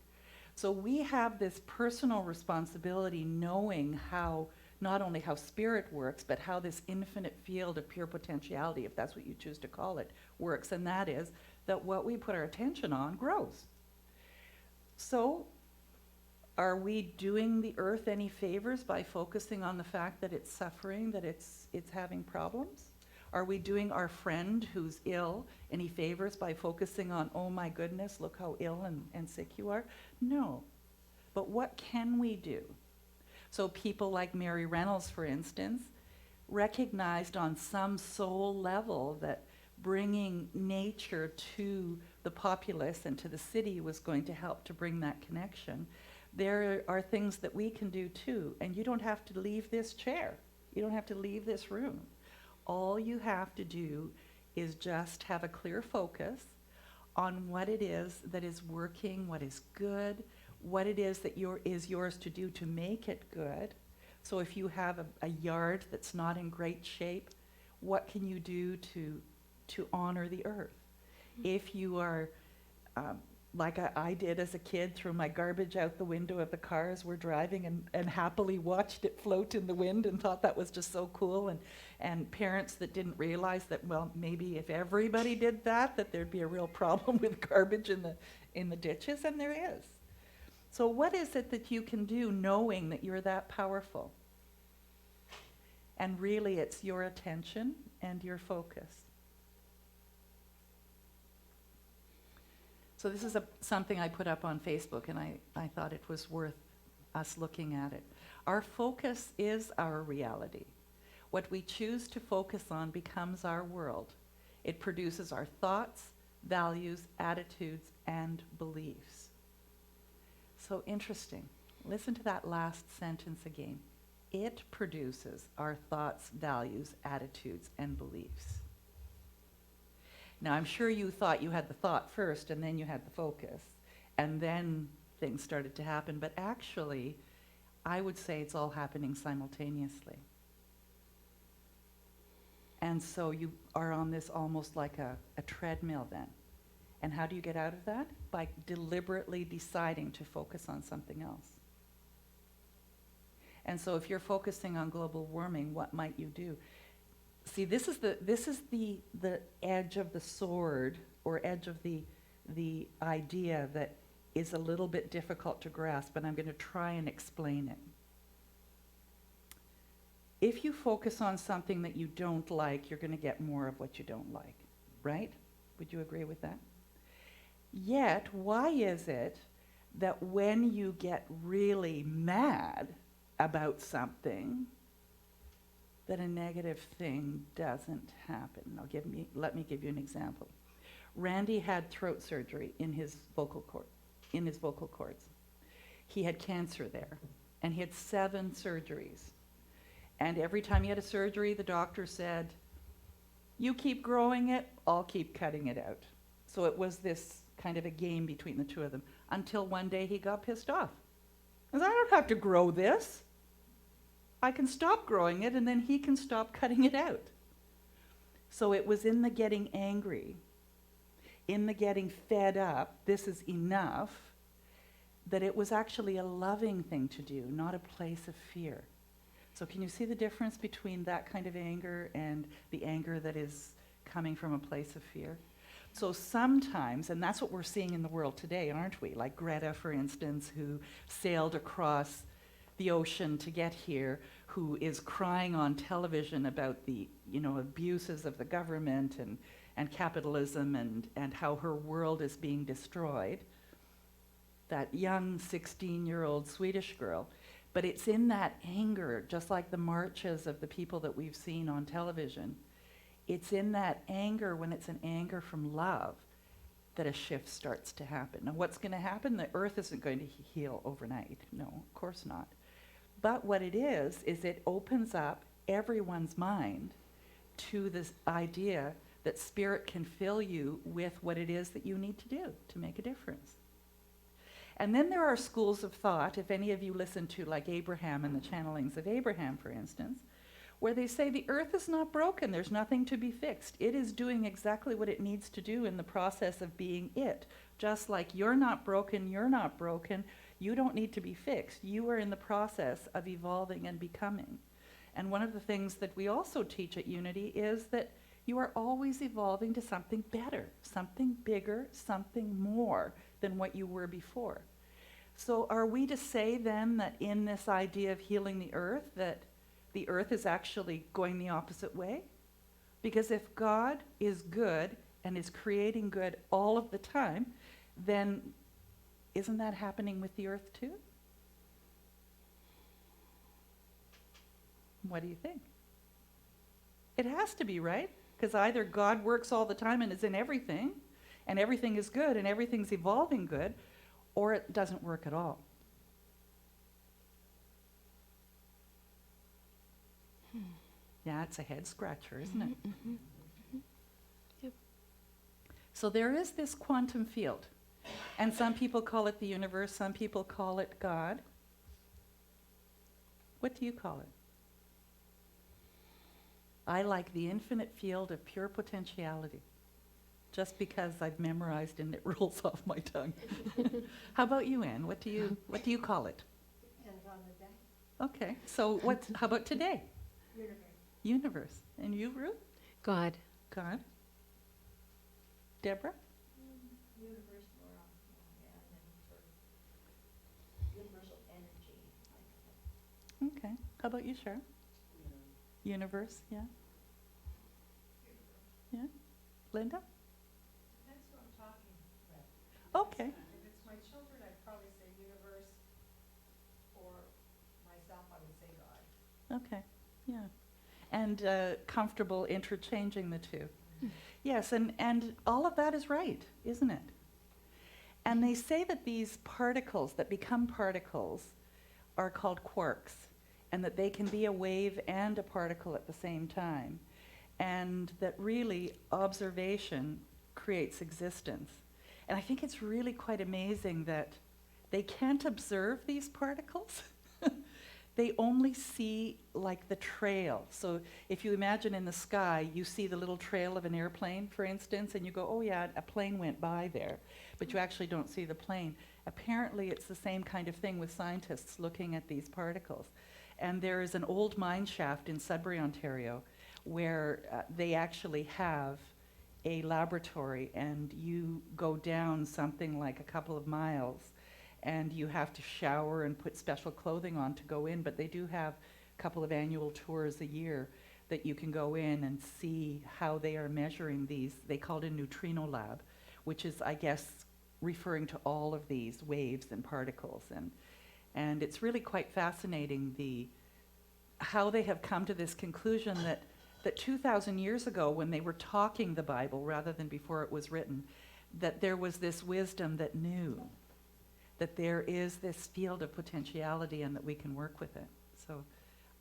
So we have this personal responsibility, knowing how, not only how spirit works, but how this infinite field of pure potentiality, if that's what you choose to call it, works. And that is that what we put our attention on grows. So are we doing the earth any favors by focusing on the fact that it's suffering, that it's having problems? Are we doing our friend who's ill any favors by focusing on, oh my goodness, look how ill and sick you are? No. But what can we do? So people like Mary Reynolds, for instance, recognized on some soul level that bringing nature to the populace and to the city was going to help to bring that connection. There are things that we can do too, and you don't have to leave this chair. You don't have to leave this room. All you have to do is just have a clear focus on what it is that is working, what is good, what it is that is yours to do to make it good. So if you have a yard that's not in great shape, what can you do to honor the earth? If you are, like I did as a kid, threw my garbage out the window of the car as we're driving and happily watched it float in the wind and thought that was just so cool. And parents that didn't realize that, well, maybe if everybody did that there'd be a real problem with garbage in the ditches, and there is. So what is it that you can do knowing that you're that powerful? And really it's your attention and your focus. So this is something I put up on Facebook, and I thought it was worth us looking at it. Our focus is our reality. What we choose to focus on becomes our world. It produces our thoughts, values, attitudes, and beliefs. So interesting. Listen to that last sentence again. It produces our thoughts, values, attitudes, and beliefs. Now, I'm sure you thought you had the thought first, and then you had the focus, and then things started to happen. But actually, I would say it's all happening simultaneously. And so you are on this almost like a treadmill then. And how do you get out of that? By deliberately deciding to focus on something else. And so if you're focusing on global warming, what might you do? See, this is the edge of the sword, or edge of the idea that is a little bit difficult to grasp, and I'm going to try and explain it. If you focus on something that you don't like, you're going to get more of what you don't like, right? Would you agree with that? Yet, why is it that when you get really mad about something, that a negative thing doesn't happen. Let me give you an example. Randy had throat surgery in his vocal cords. He had cancer there, and he had 7 surgeries. And every time he had a surgery, the doctor said, "You keep growing it, I'll keep cutting it out." So it was this kind of a game between the two of them, until one day he got pissed off. He said, "I don't have to grow this. I can stop growing it, and then he can stop cutting it out." So it was in the getting angry, in the getting fed up, this is enough, that it was actually a loving thing to do, not a place of fear. So can you see the difference between that kind of anger and the anger that is coming from a place of fear? So sometimes, and that's what we're seeing in the world today, aren't we? Like Greta, for instance, who sailed across the ocean to get here, who is crying on television about the, abuses of the government and capitalism and how her world is being destroyed. That young 16-year-old Swedish girl. But it's in that anger, just like the marches of the people that we've seen on television, it's in that anger, when it's an anger from love, that a shift starts to happen. Now, what's going to happen? The earth isn't going to heal overnight. No, of course not. But what it is it opens up everyone's mind to this idea that spirit can fill you with what it is that you need to do to make a difference. And then there are schools of thought, if any of you listen to like Abraham and the channelings of Abraham, for instance, where they say the earth is not broken, there's nothing to be fixed. It is doing exactly what it needs to do in the process of being it. Just like you're not broken, you don't need to be fixed. You are in the process of evolving and becoming. And one of the things that we also teach at Unity is that you are always evolving to something better, something bigger, something more than what you were before. So are we to say then that in this idea of healing the earth, that the earth is actually going the opposite way? Because if God is good and is creating good all of the time, then isn't that happening with the earth too? What do you think? It has to be, right? Because either God works all the time and is in everything, and everything is good and everything's evolving good, or it doesn't work at all. Yeah, it's a head scratcher, isn't it? Yep. So there is this quantum field, and some people call it the universe, some people call it God. What do you call it? I like the infinite field of pure potentiality, just because I've memorized and it rolls off my tongue. How about you, Anne? What do you call it? Depends on the day. Okay, so how about today? Universe. Universe. And you, Ruth? God. God. Deborah? Universe more on, and then sort of universal energy. Okay. How about you, Cheryl? Universe, yeah. Yeah. Linda? That's who I'm talking with. Okay. If it's my children, I'd probably say universe, or myself, I would say God. Okay. Yeah. And comfortable interchanging the two. Yes, and all of that is right, isn't it? And they say that these particles that become particles are called quarks, and that they can be a wave and a particle at the same time, and that really observation creates existence. And I think it's really quite amazing that they can't observe these particles. They only see like the trail. So if you imagine in the sky, you see the little trail of an airplane, for instance, and you go, oh yeah, a plane went by there, but you actually don't see the plane. Apparently it's the same kind of thing with scientists looking at these particles. And there is an old mine shaft in Sudbury, Ontario, where they actually have a laboratory, and you go down something like a couple of miles, and you have to shower and put special clothing on to go in, but they do have a couple of annual tours a year that you can go in and see how they are measuring these. They call it a neutrino lab, which is, I guess, referring to all of these waves and particles. And it's really quite fascinating how they have come to this conclusion that 2,000 years ago, when they were talking the Bible rather than before it was written, that there was this wisdom that knew that there is this field of potentiality and that we can work with it. So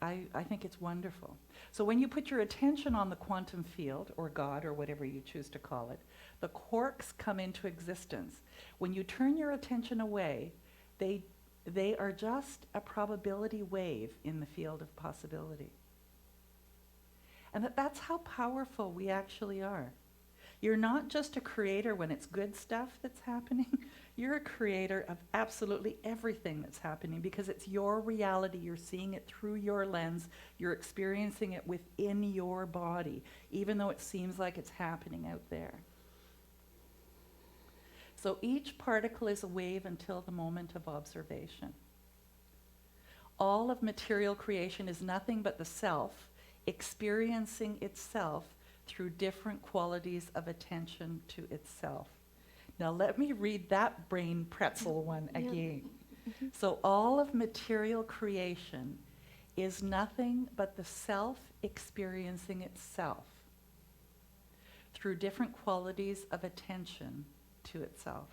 I think it's wonderful. So when you put your attention on the quantum field, or God, or whatever you choose to call it, the quarks come into existence. When you turn your attention away, they are just a probability wave in the field of possibility. And that's how powerful we actually are. You're not just a creator when it's good stuff that's happening. You're a creator of absolutely everything that's happening, because it's your reality. You're seeing it through your lens. You're experiencing it within your body, even though it seems like it's happening out there. So each particle is a wave until the moment of observation. All of material creation is nothing but the self experiencing itself through different qualities of attention to itself. Now let me read that brain pretzel one again. So all of material creation is nothing but the self experiencing itself through different qualities of attention to itself.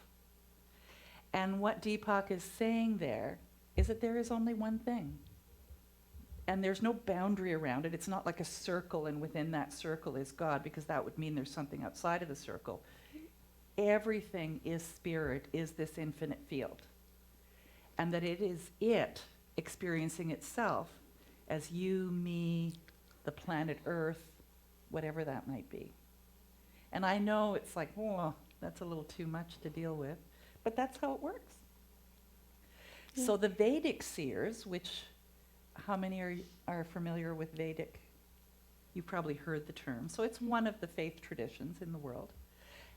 And what Deepak is saying there is that there is only one thing. And there's no boundary around it. It's not like a circle and within that circle is God, because that would mean there's something outside of the circle. Everything is spirit, is this infinite field. And that it is it experiencing itself as you, me, the planet Earth, whatever that might be. And I know it's like, oh, that's a little too much to deal with, but that's how it works. Yeah. So the Vedic seers, which, how many are familiar with Vedic? You've probably heard the term. So it's one of the faith traditions in the world.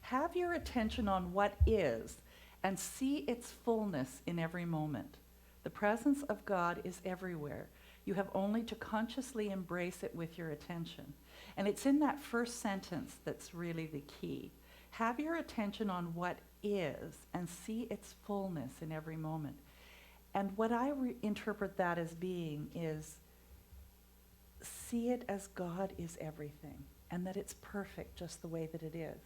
Have your attention on what is and see its fullness in every moment. The presence of God is everywhere. You have only to consciously embrace it with your attention. And it's in that first sentence that's really the key. Have your attention on what is and see its fullness in every moment. And what I interpret that as being is, see it as God is everything, and that it's perfect just the way that it is.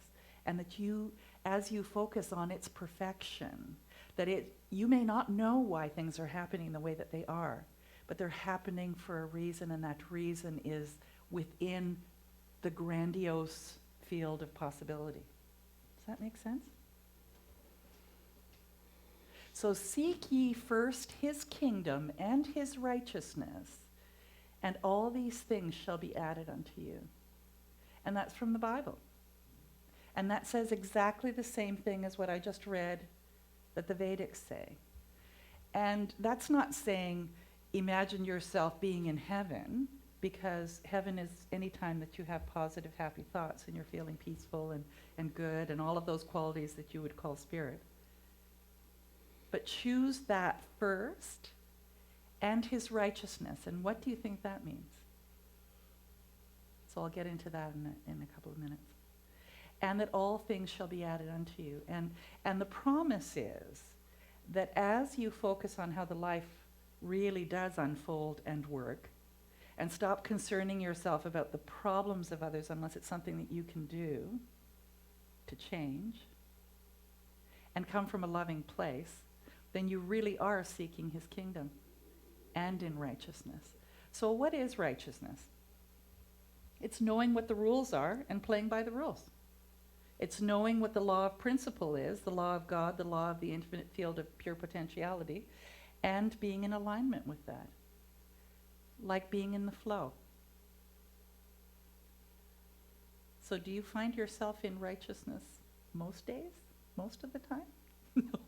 And that you, as you focus on its perfection, that you may not know why things are happening the way that they are, but they're happening for a reason, and that reason is within the grandiose field of possibility. Does that make sense? So seek ye first his kingdom and his righteousness, and all these things shall be added unto you. And that's from the Bible. And that says exactly the same thing as what I just read that the Vedics say. And that's not saying imagine yourself being in heaven, because heaven is any time that you have positive, happy thoughts and you're feeling peaceful and good and all of those qualities that you would call spirit. But choose that first, and his righteousness. And what do you think that means? So I'll get into that in a couple of minutes. And that all things shall be added unto you. And the promise is that as you focus on how the life really does unfold and work, and stop concerning yourself about the problems of others unless it's something that you can do to change, and come from a loving place, then you really are seeking his kingdom and in righteousness. So what is righteousness? It's knowing what the rules are and playing by the rules. It's knowing what the law of principle is, the law of God, the law of the infinite field of pure potentiality, and being in alignment with that. Like being in the flow. So do you find yourself in righteousness most days? Most of the time? No.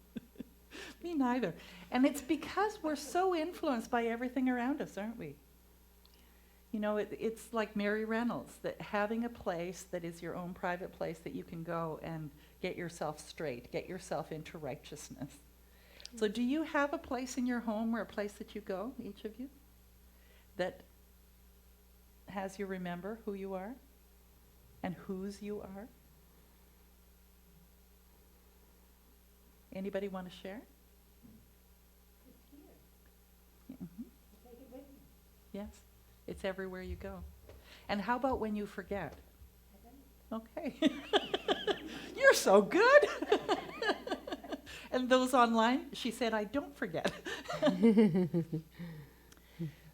Me neither. And it's because we're so influenced by everything around us, aren't we? You know, it's like Mary Reynolds, that having a place that is your own private place that you can go and get yourself straight, get yourself into righteousness. So do you have a place in your home or a place that you go, each of you, that has you remember who you are and whose you are? Anybody want to share? It's here. Mm-hmm. Take it with me. Yes. It's everywhere you go. And how about when you forget? Okay. You're so good. And those online, she said, I don't forget.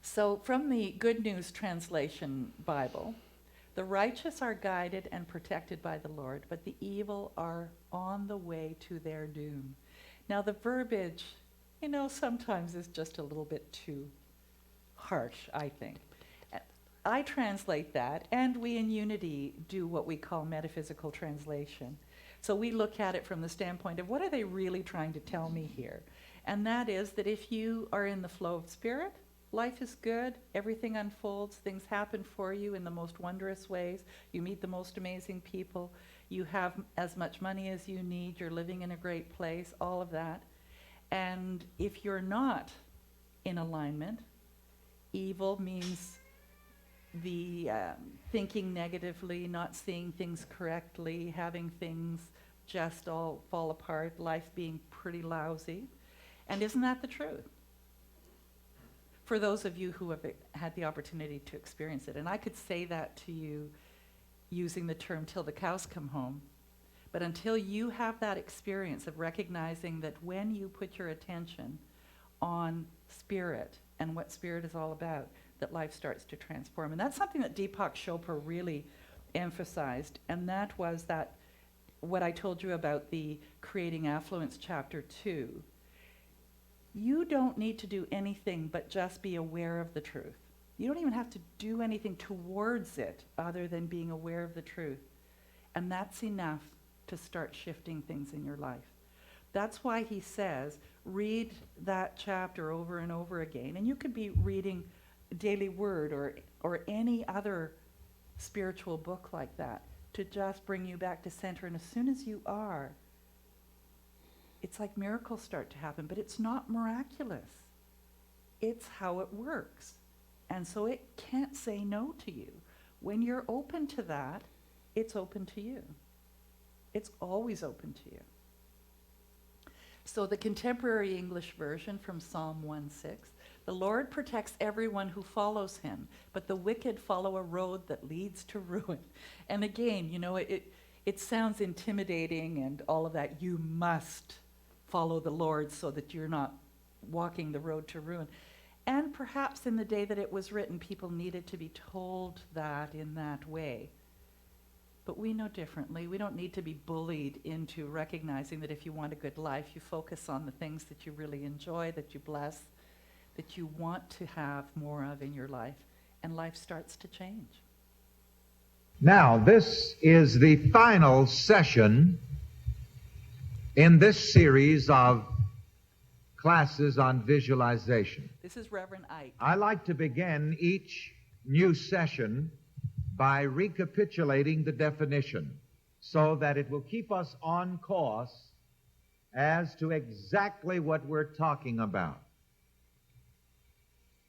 So from the Good News Translation Bible, the righteous are guided and protected by the Lord, but the evil are on the way to their doom. Now the verbiage, sometimes is just a little bit too harsh, I think. I translate that, and we in Unity do what we call metaphysical translation. So we look at it from the standpoint of what are they really trying to tell me here? And that is that if you are in the flow of spirit, life is good, everything unfolds, things happen for you in the most wondrous ways, you meet the most amazing people, you have as much money as you need, you're living in a great place, all of that. And if you're not in alignment, evil means the thinking negatively, not seeing things correctly, having things just all fall apart, life being pretty lousy. And isn't that the truth? For those of you who have had the opportunity to experience it. And I could say that to you using the term till the cows come home. But until you have that experience of recognizing that when you put your attention on spirit and what spirit is all about, that life starts to transform. And that's something that Deepak Chopra really emphasized. And that was that what I told you about the Creating Affluence chapter 2. You don't need to do anything but just be aware of the truth. You don't even have to do anything towards it other than being aware of the truth. And that's enough to start shifting things in your life. That's why he says, read that chapter over and over again. And you could be reading Daily Word or any other spiritual book like that to just bring you back to center. And as soon as you are, it's like miracles start to happen, but it's not miraculous. It's how it works. And so it can't say no to you. When you're open to that, it's open to you. It's always open to you. So the contemporary English version from Psalm 1:6, the Lord protects everyone who follows him, but the wicked follow a road that leads to ruin. And again, it sounds intimidating and all of that. You must follow the Lord so that you're not walking the road to ruin. And perhaps in the day that it was written, people needed to be told that in that way. But we know differently. We don't need to be bullied into recognizing that if you want a good life, you focus on the things that you really enjoy, that you bless, that you want to have more of in your life, and life starts to change. Now, this is the final session in this series of classes on visualization. This is Reverend Ike. I like to begin each new session by recapitulating the definition so that it will keep us on course as to exactly what we're talking about.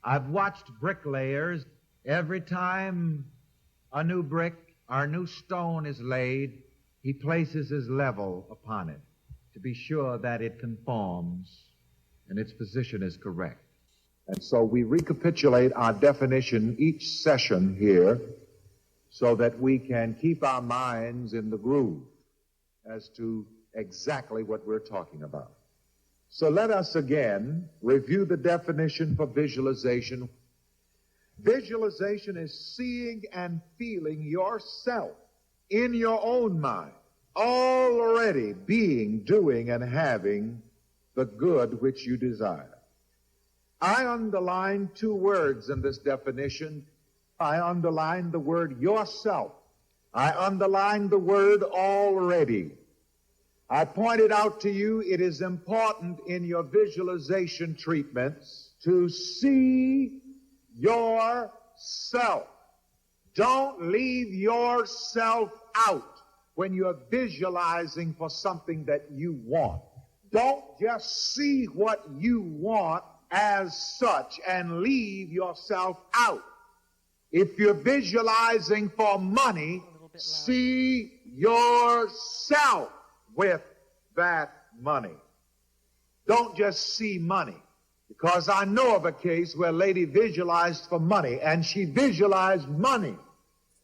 I've watched bricklayers. Every time a new brick or a new stone is laid, he places his level upon it to be sure that it conforms and its position is correct. And so we recapitulate our definition each session here so that we can keep our minds in the groove as to exactly what we're talking about. So let us again review the definition for visualization. Visualization is seeing and feeling yourself in your own mind, already being, doing, and having the good which you desire. I underline two words in this definition. I underline the word yourself. I underline the word already. I pointed out to you it is important in your visualization treatments to see yourself. Don't leave yourself out when you're visualizing for something that you want. Don't just see what you want as such and leave yourself out. If you're visualizing for money, see yourself with that money. Don't just see money. Because I know of a case where a lady visualized for money, and she visualized money,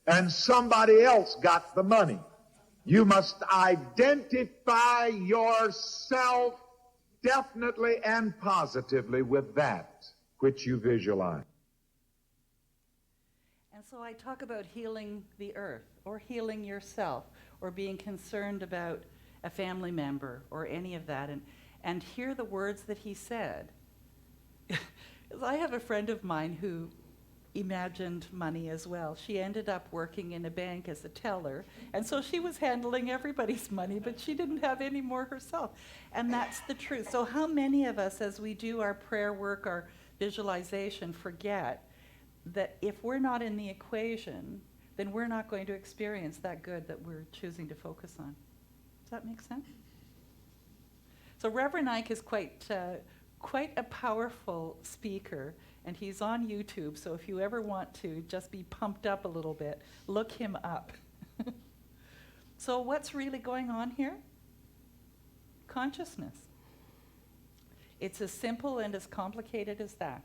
and somebody else got the money. You must identify yourself definitely and positively with that which you visualize. And so I talk about healing the earth, or healing yourself, or being concerned about a family member, or any of that, and hear the words that he said. I have a friend of mine who imagined money as well. She ended up working in a bank as a teller, and so she was handling everybody's money, but she didn't have any more herself. And that's the truth. So how many of us, as we do our prayer work, our visualization, forget that if we're not in the equation, then we're not going to experience that good that we're choosing to focus on. Does that make sense? So Reverend Ike is quite a powerful speaker, and he's on YouTube, so if you ever want to just be pumped up a little bit, look him up. So what's really going on here? Consciousness. It's as simple and as complicated as that.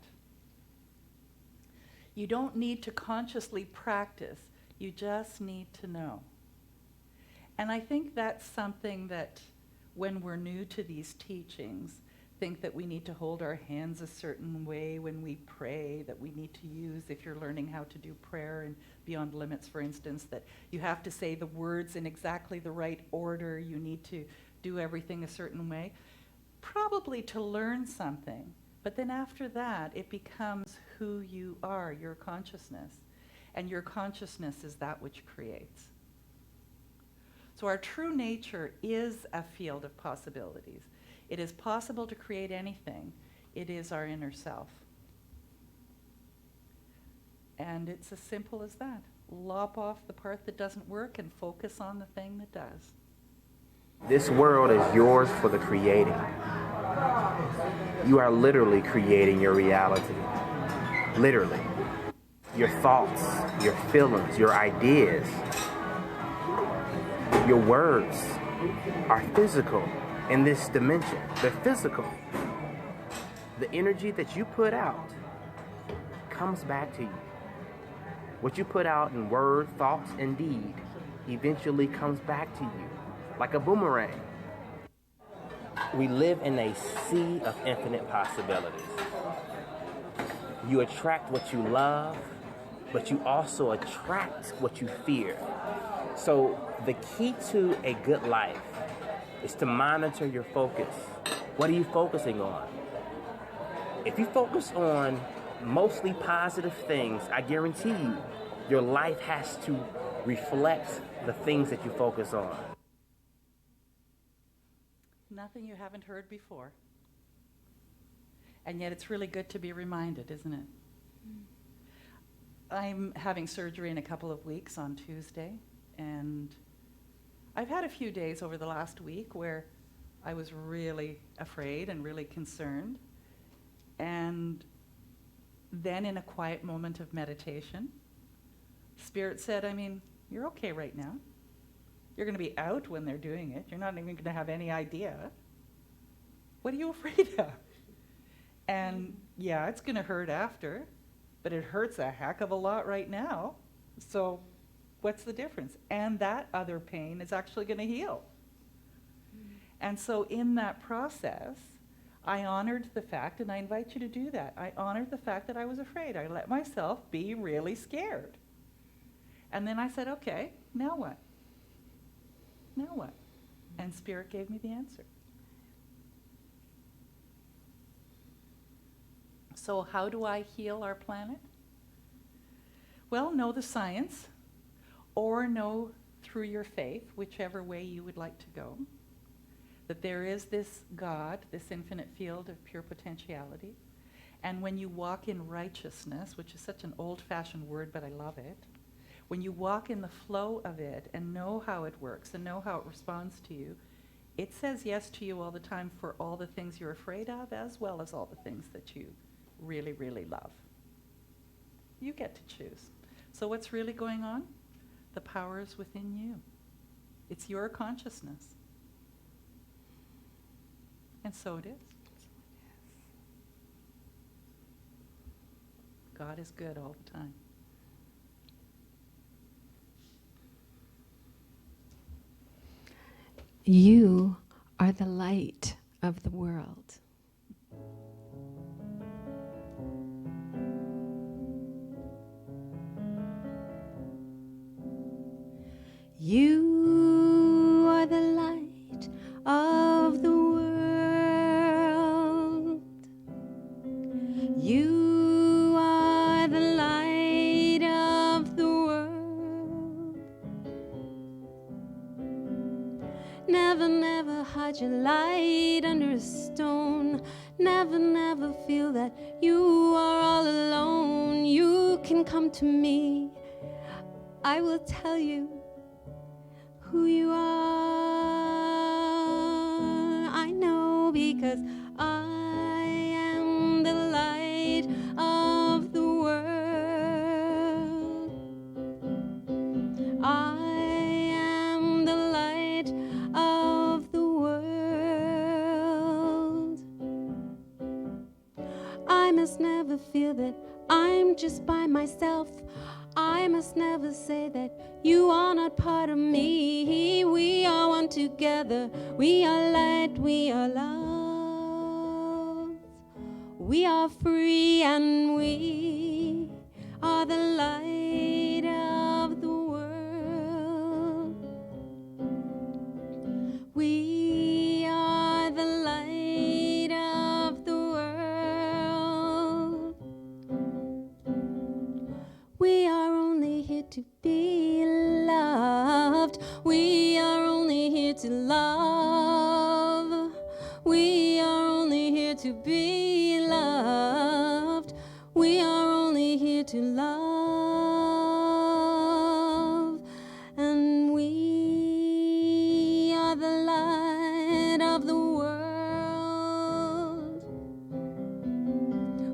You don't need to consciously practice, you just need to know. And I think that's something that when we're new to these teachings, think that we need to hold our hands a certain way when we pray, that we need to use, if you're learning how to do prayer and Beyond Limits, for instance, that you have to say the words in exactly the right order, you need to do everything a certain way. Probably to learn something, but then after that, it becomes who you are, your consciousness. And your consciousness is that which creates. So our true nature is a field of possibilities. It is possible to create anything. It is our inner self. And it's as simple as that. Lop off the part that doesn't work and focus on the thing that does. This world is yours for the creating. You are literally creating your reality. Literally. Your thoughts, your feelings, your ideas, your words are physical. In this dimension, they're physical. The energy that you put out comes back to you. What you put out in word, thoughts, and deed eventually comes back to you like a boomerang. We live in a sea of infinite possibilities. You attract what you love, but you also attract what you fear. So the key to a good life is to monitor your focus. What are you focusing on? If you focus on mostly positive things, I guarantee you, your life has to reflect the things that you focus on. Nothing you haven't heard before. And yet it's really good to be reminded, isn't it? I'm having surgery in a couple of weeks on Tuesday, and I've had a few days over the last week where I was really afraid and really concerned. And then in a quiet moment of meditation, Spirit said, you're okay right now. You're going to be out when they're doing it. You're not even going to have any idea. What are you afraid of? And yeah, it's going to hurt after, but it hurts a heck of a lot right now. So what's the difference? And that other pain is actually going to heal. And so in that process, I honored the fact, and I invite you to do that, I honored the fact that I was afraid. I let myself be really scared. And then I said, okay, now what? Now what? And Spirit gave me the answer. So how do I heal our planet? Well, know the science, or know through your faith, whichever way you would like to go, that there is this God, this infinite field of pure potentiality. And when you walk in righteousness, which is such an old-fashioned word, but I love it, when you walk in the flow of it and know how it works and know how it responds to you, it says yes to you all the time for all the things you're afraid of, as well as all the things that you really, really love. You get to choose. So what's really going on? The power is within you. It's your consciousness. And so it is. God is good all the time. You are the light of the world. You are the light of the world. You are the light of the world. Never, never hide your light under a stone. Never, never feel that you are all alone. You can come to me. I will tell you who you are. I know because I am the light of the world. I am the light of the world. I must never feel that I'm just by myself. I must never say that you are not part of me. We are one together. We are light, we are love. We are free and we are the light of the world. We are the light of the world. We are only here to be loved. We are only here to love. We are only here to be loved. We are only here to love. And we are the light of the world.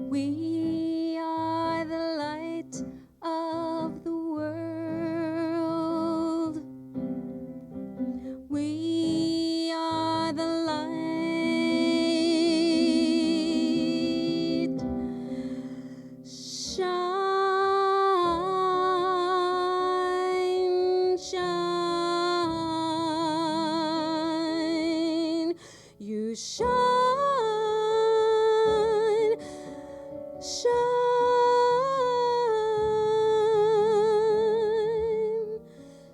We are the light of the world. We are the light. Shine, shine. You shine, shine,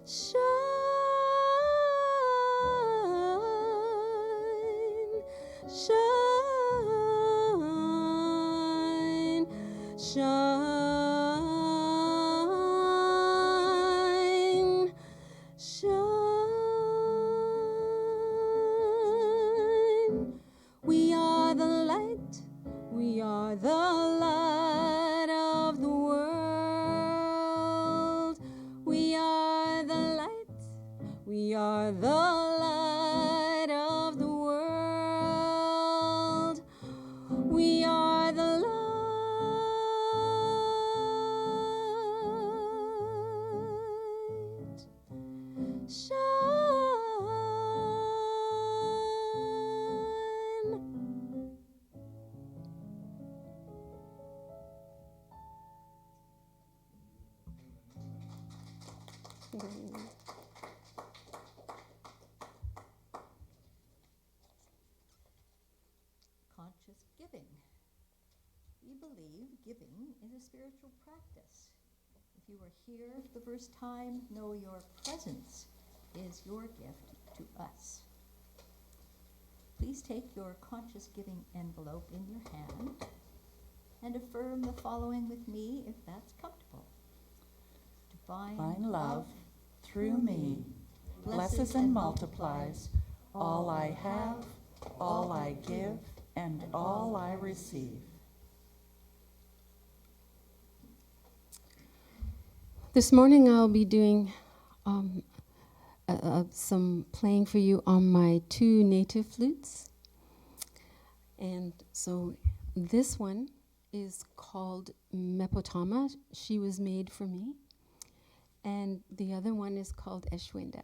shine, shine, shine. We are the light. We are the light of the world. We are the light. We are the light of the world. We are the light. Shine. Conscious giving. We believe giving is a spiritual practice. If you are here for the first time, know your presence is your gift to us. Please take your conscious giving envelope in your hand and affirm the following with me if that's comfortable. Divine love through me blesses and multiplies all I have, all I give, and all I receive. This morning I'll be doing some playing for you on my 2 native flutes. And so this one is called Mepotama. She was made for me. And the other one is called Eshwinda.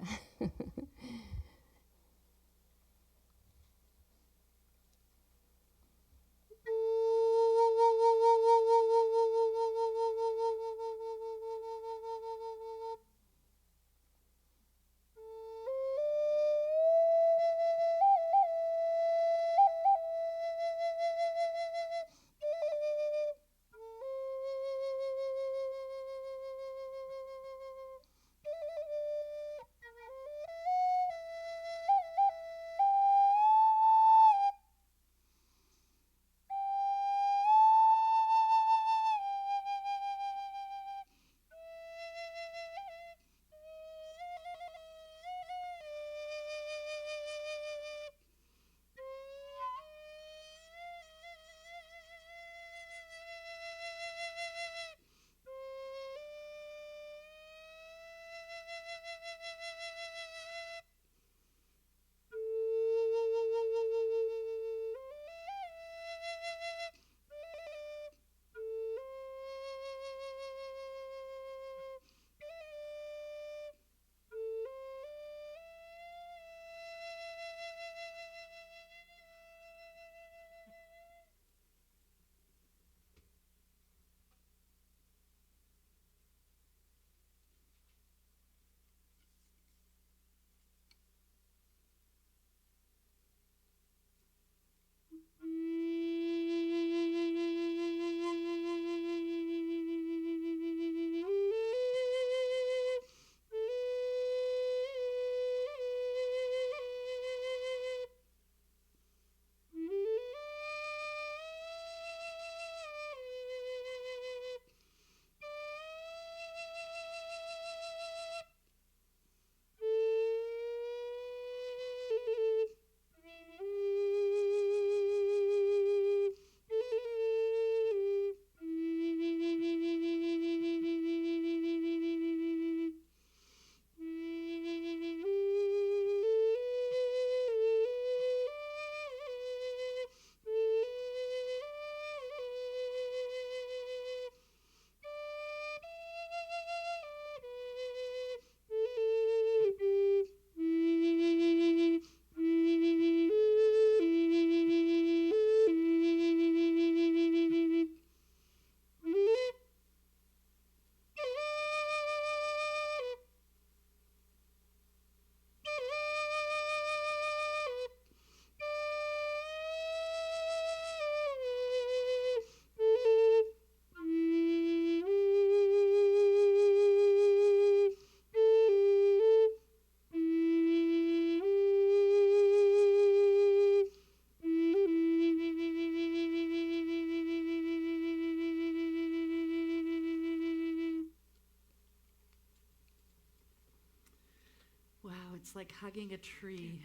like hugging a tree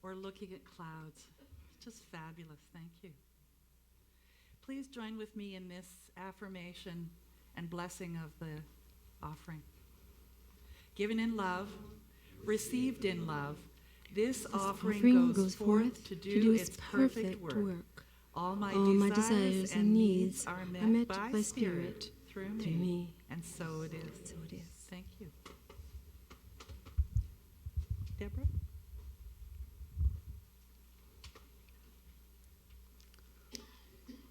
or looking at clouds. Just fabulous. Thank you. Please join with me in this affirmation and blessing of the offering. Given in love, received in love, this offering goes forth to do its perfect work. All my desires and needs are met by Spirit through me. And so it is. Thank you. Deborah?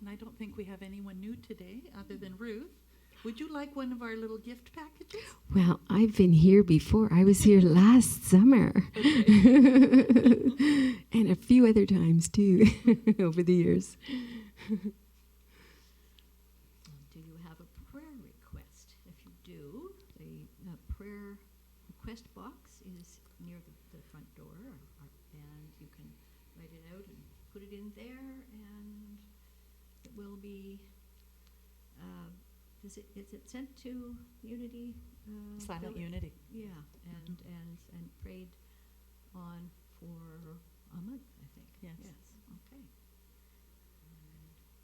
And I don't think we have anyone new today other than Ruth. Would you like one of our little gift packages? Well, I've been here before. I was here last summer. And a few other times, too, over the years. Do you have a prayer request? If you do, the prayer request box is near the front door, and you can write it out and put it in there, and it will be, is it sent to Unity? Silent Village? Unity. Yeah, and prayed on for a month, I think. Yes. Okay.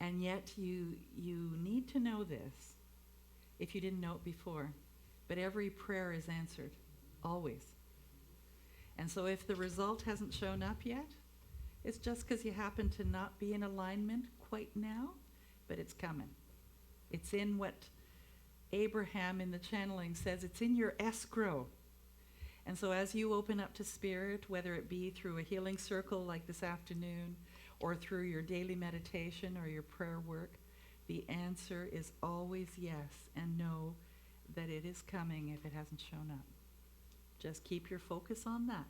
And yet you need to know this, if you didn't know it before, but every prayer is answered, always. And so if the result hasn't shown up yet, it's just because you happen to not be in alignment quite now, but it's coming. It's in what Abraham in the channeling says, it's in your escrow. And so as you open up to Spirit, whether it be through a healing circle like this afternoon, or through your daily meditation or your prayer work, the answer is always yes, and know that it is coming if it hasn't shown up. Just keep your focus on that.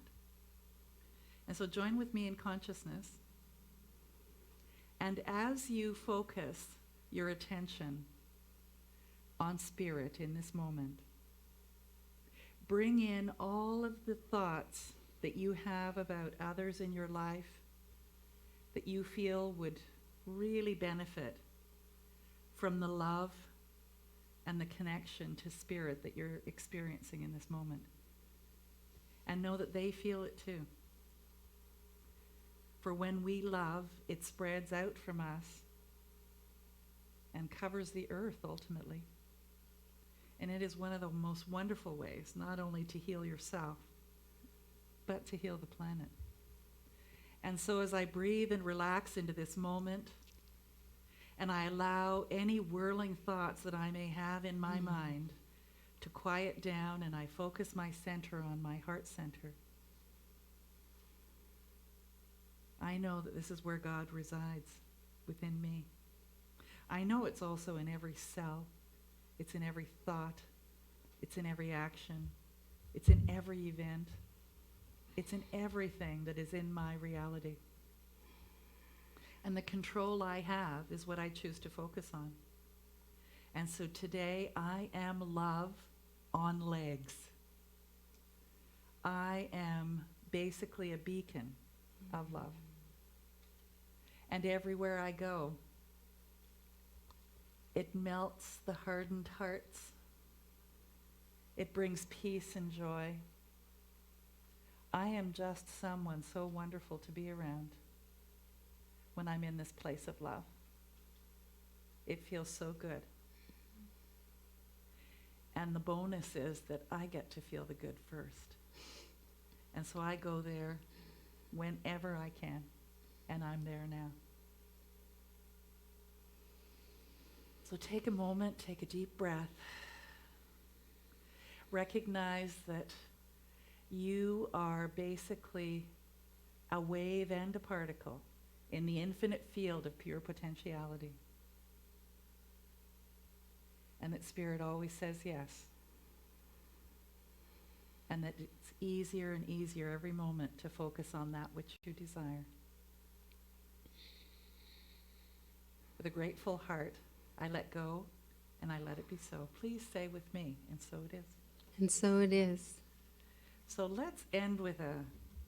And so join with me in consciousness. And as you focus your attention on Spirit in this moment, bring in all of the thoughts that you have about others in your life that you feel would really benefit from the love and the connection to Spirit that you're experiencing in this moment. And know that they feel it too. For when we love, it spreads out from us and covers the earth ultimately. And it is one of the most wonderful ways, not only to heal yourself, but to heal the planet. And so as I breathe and relax into this moment, and I allow any whirling thoughts that I may have in my mind to quiet down, and I focus my center on my heart center, I know that this is where God resides within me. I know it's also in every cell. It's in every thought. It's in every action. It's in every event. It's in everything that is in my reality. And the control I have is what I choose to focus on. And so today I am love on legs. I am basically a beacon of love. And everywhere I go, it melts the hardened hearts. It brings peace and joy. I am just someone so wonderful to be around when I'm in this place of love. It feels so good. And the bonus is that I get to feel the good first. And so I go there whenever I can, and I'm there now. So take a moment, take a deep breath. Recognize that you are basically a wave and a particle in the infinite field of pure potentiality. And that Spirit always says yes. And that it's easier and easier every moment to focus on that which you desire. With a grateful heart, I let go and I let it be so. Please say with me, and so it is. And so it is. So let's end with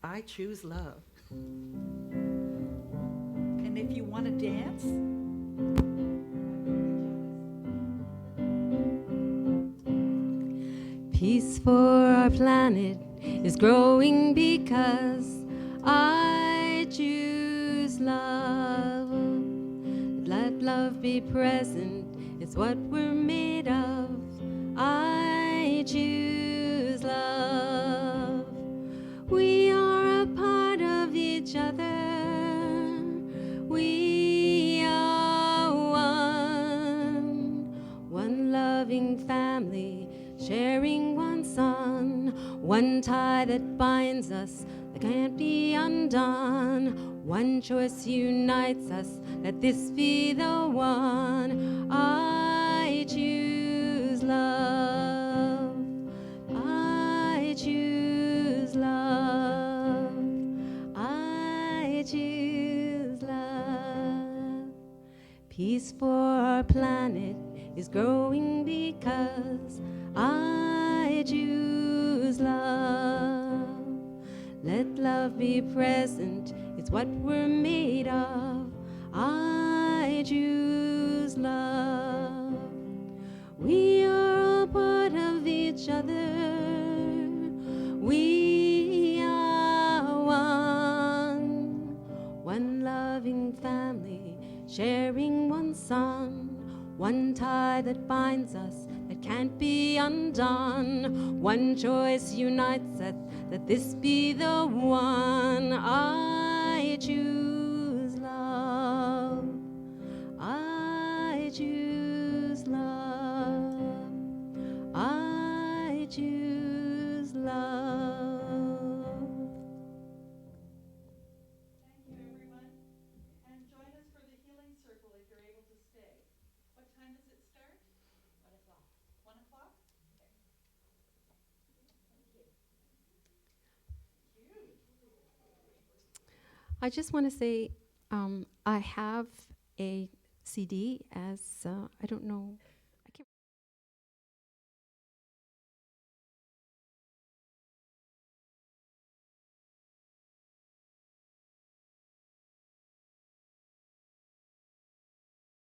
I choose love. And if you want to dance, Peace for our planet is growing because I choose love. Let love be present, it's what we're made of. I choose love. We are a part of each other. We are one loving family, sharing one son, one tie that binds us that can't be undone. One choice unites us, let this be the one. I choose love. I choose love. I choose love. Peace for our planet is growing because I choose love. Let love be present, it's what we're made of. I choose love. We are a part of each other. We are one loving family, sharing one son, one tie that binds us that can't be undone. One choice unites us, let this be the one. I choose love. I choose love. I choose love. Thank you, everyone. And join us for the healing circle if you're able to stay. What time does it start? 1 o'clock. 1 o'clock? I just want to say I have a CD as, I don't know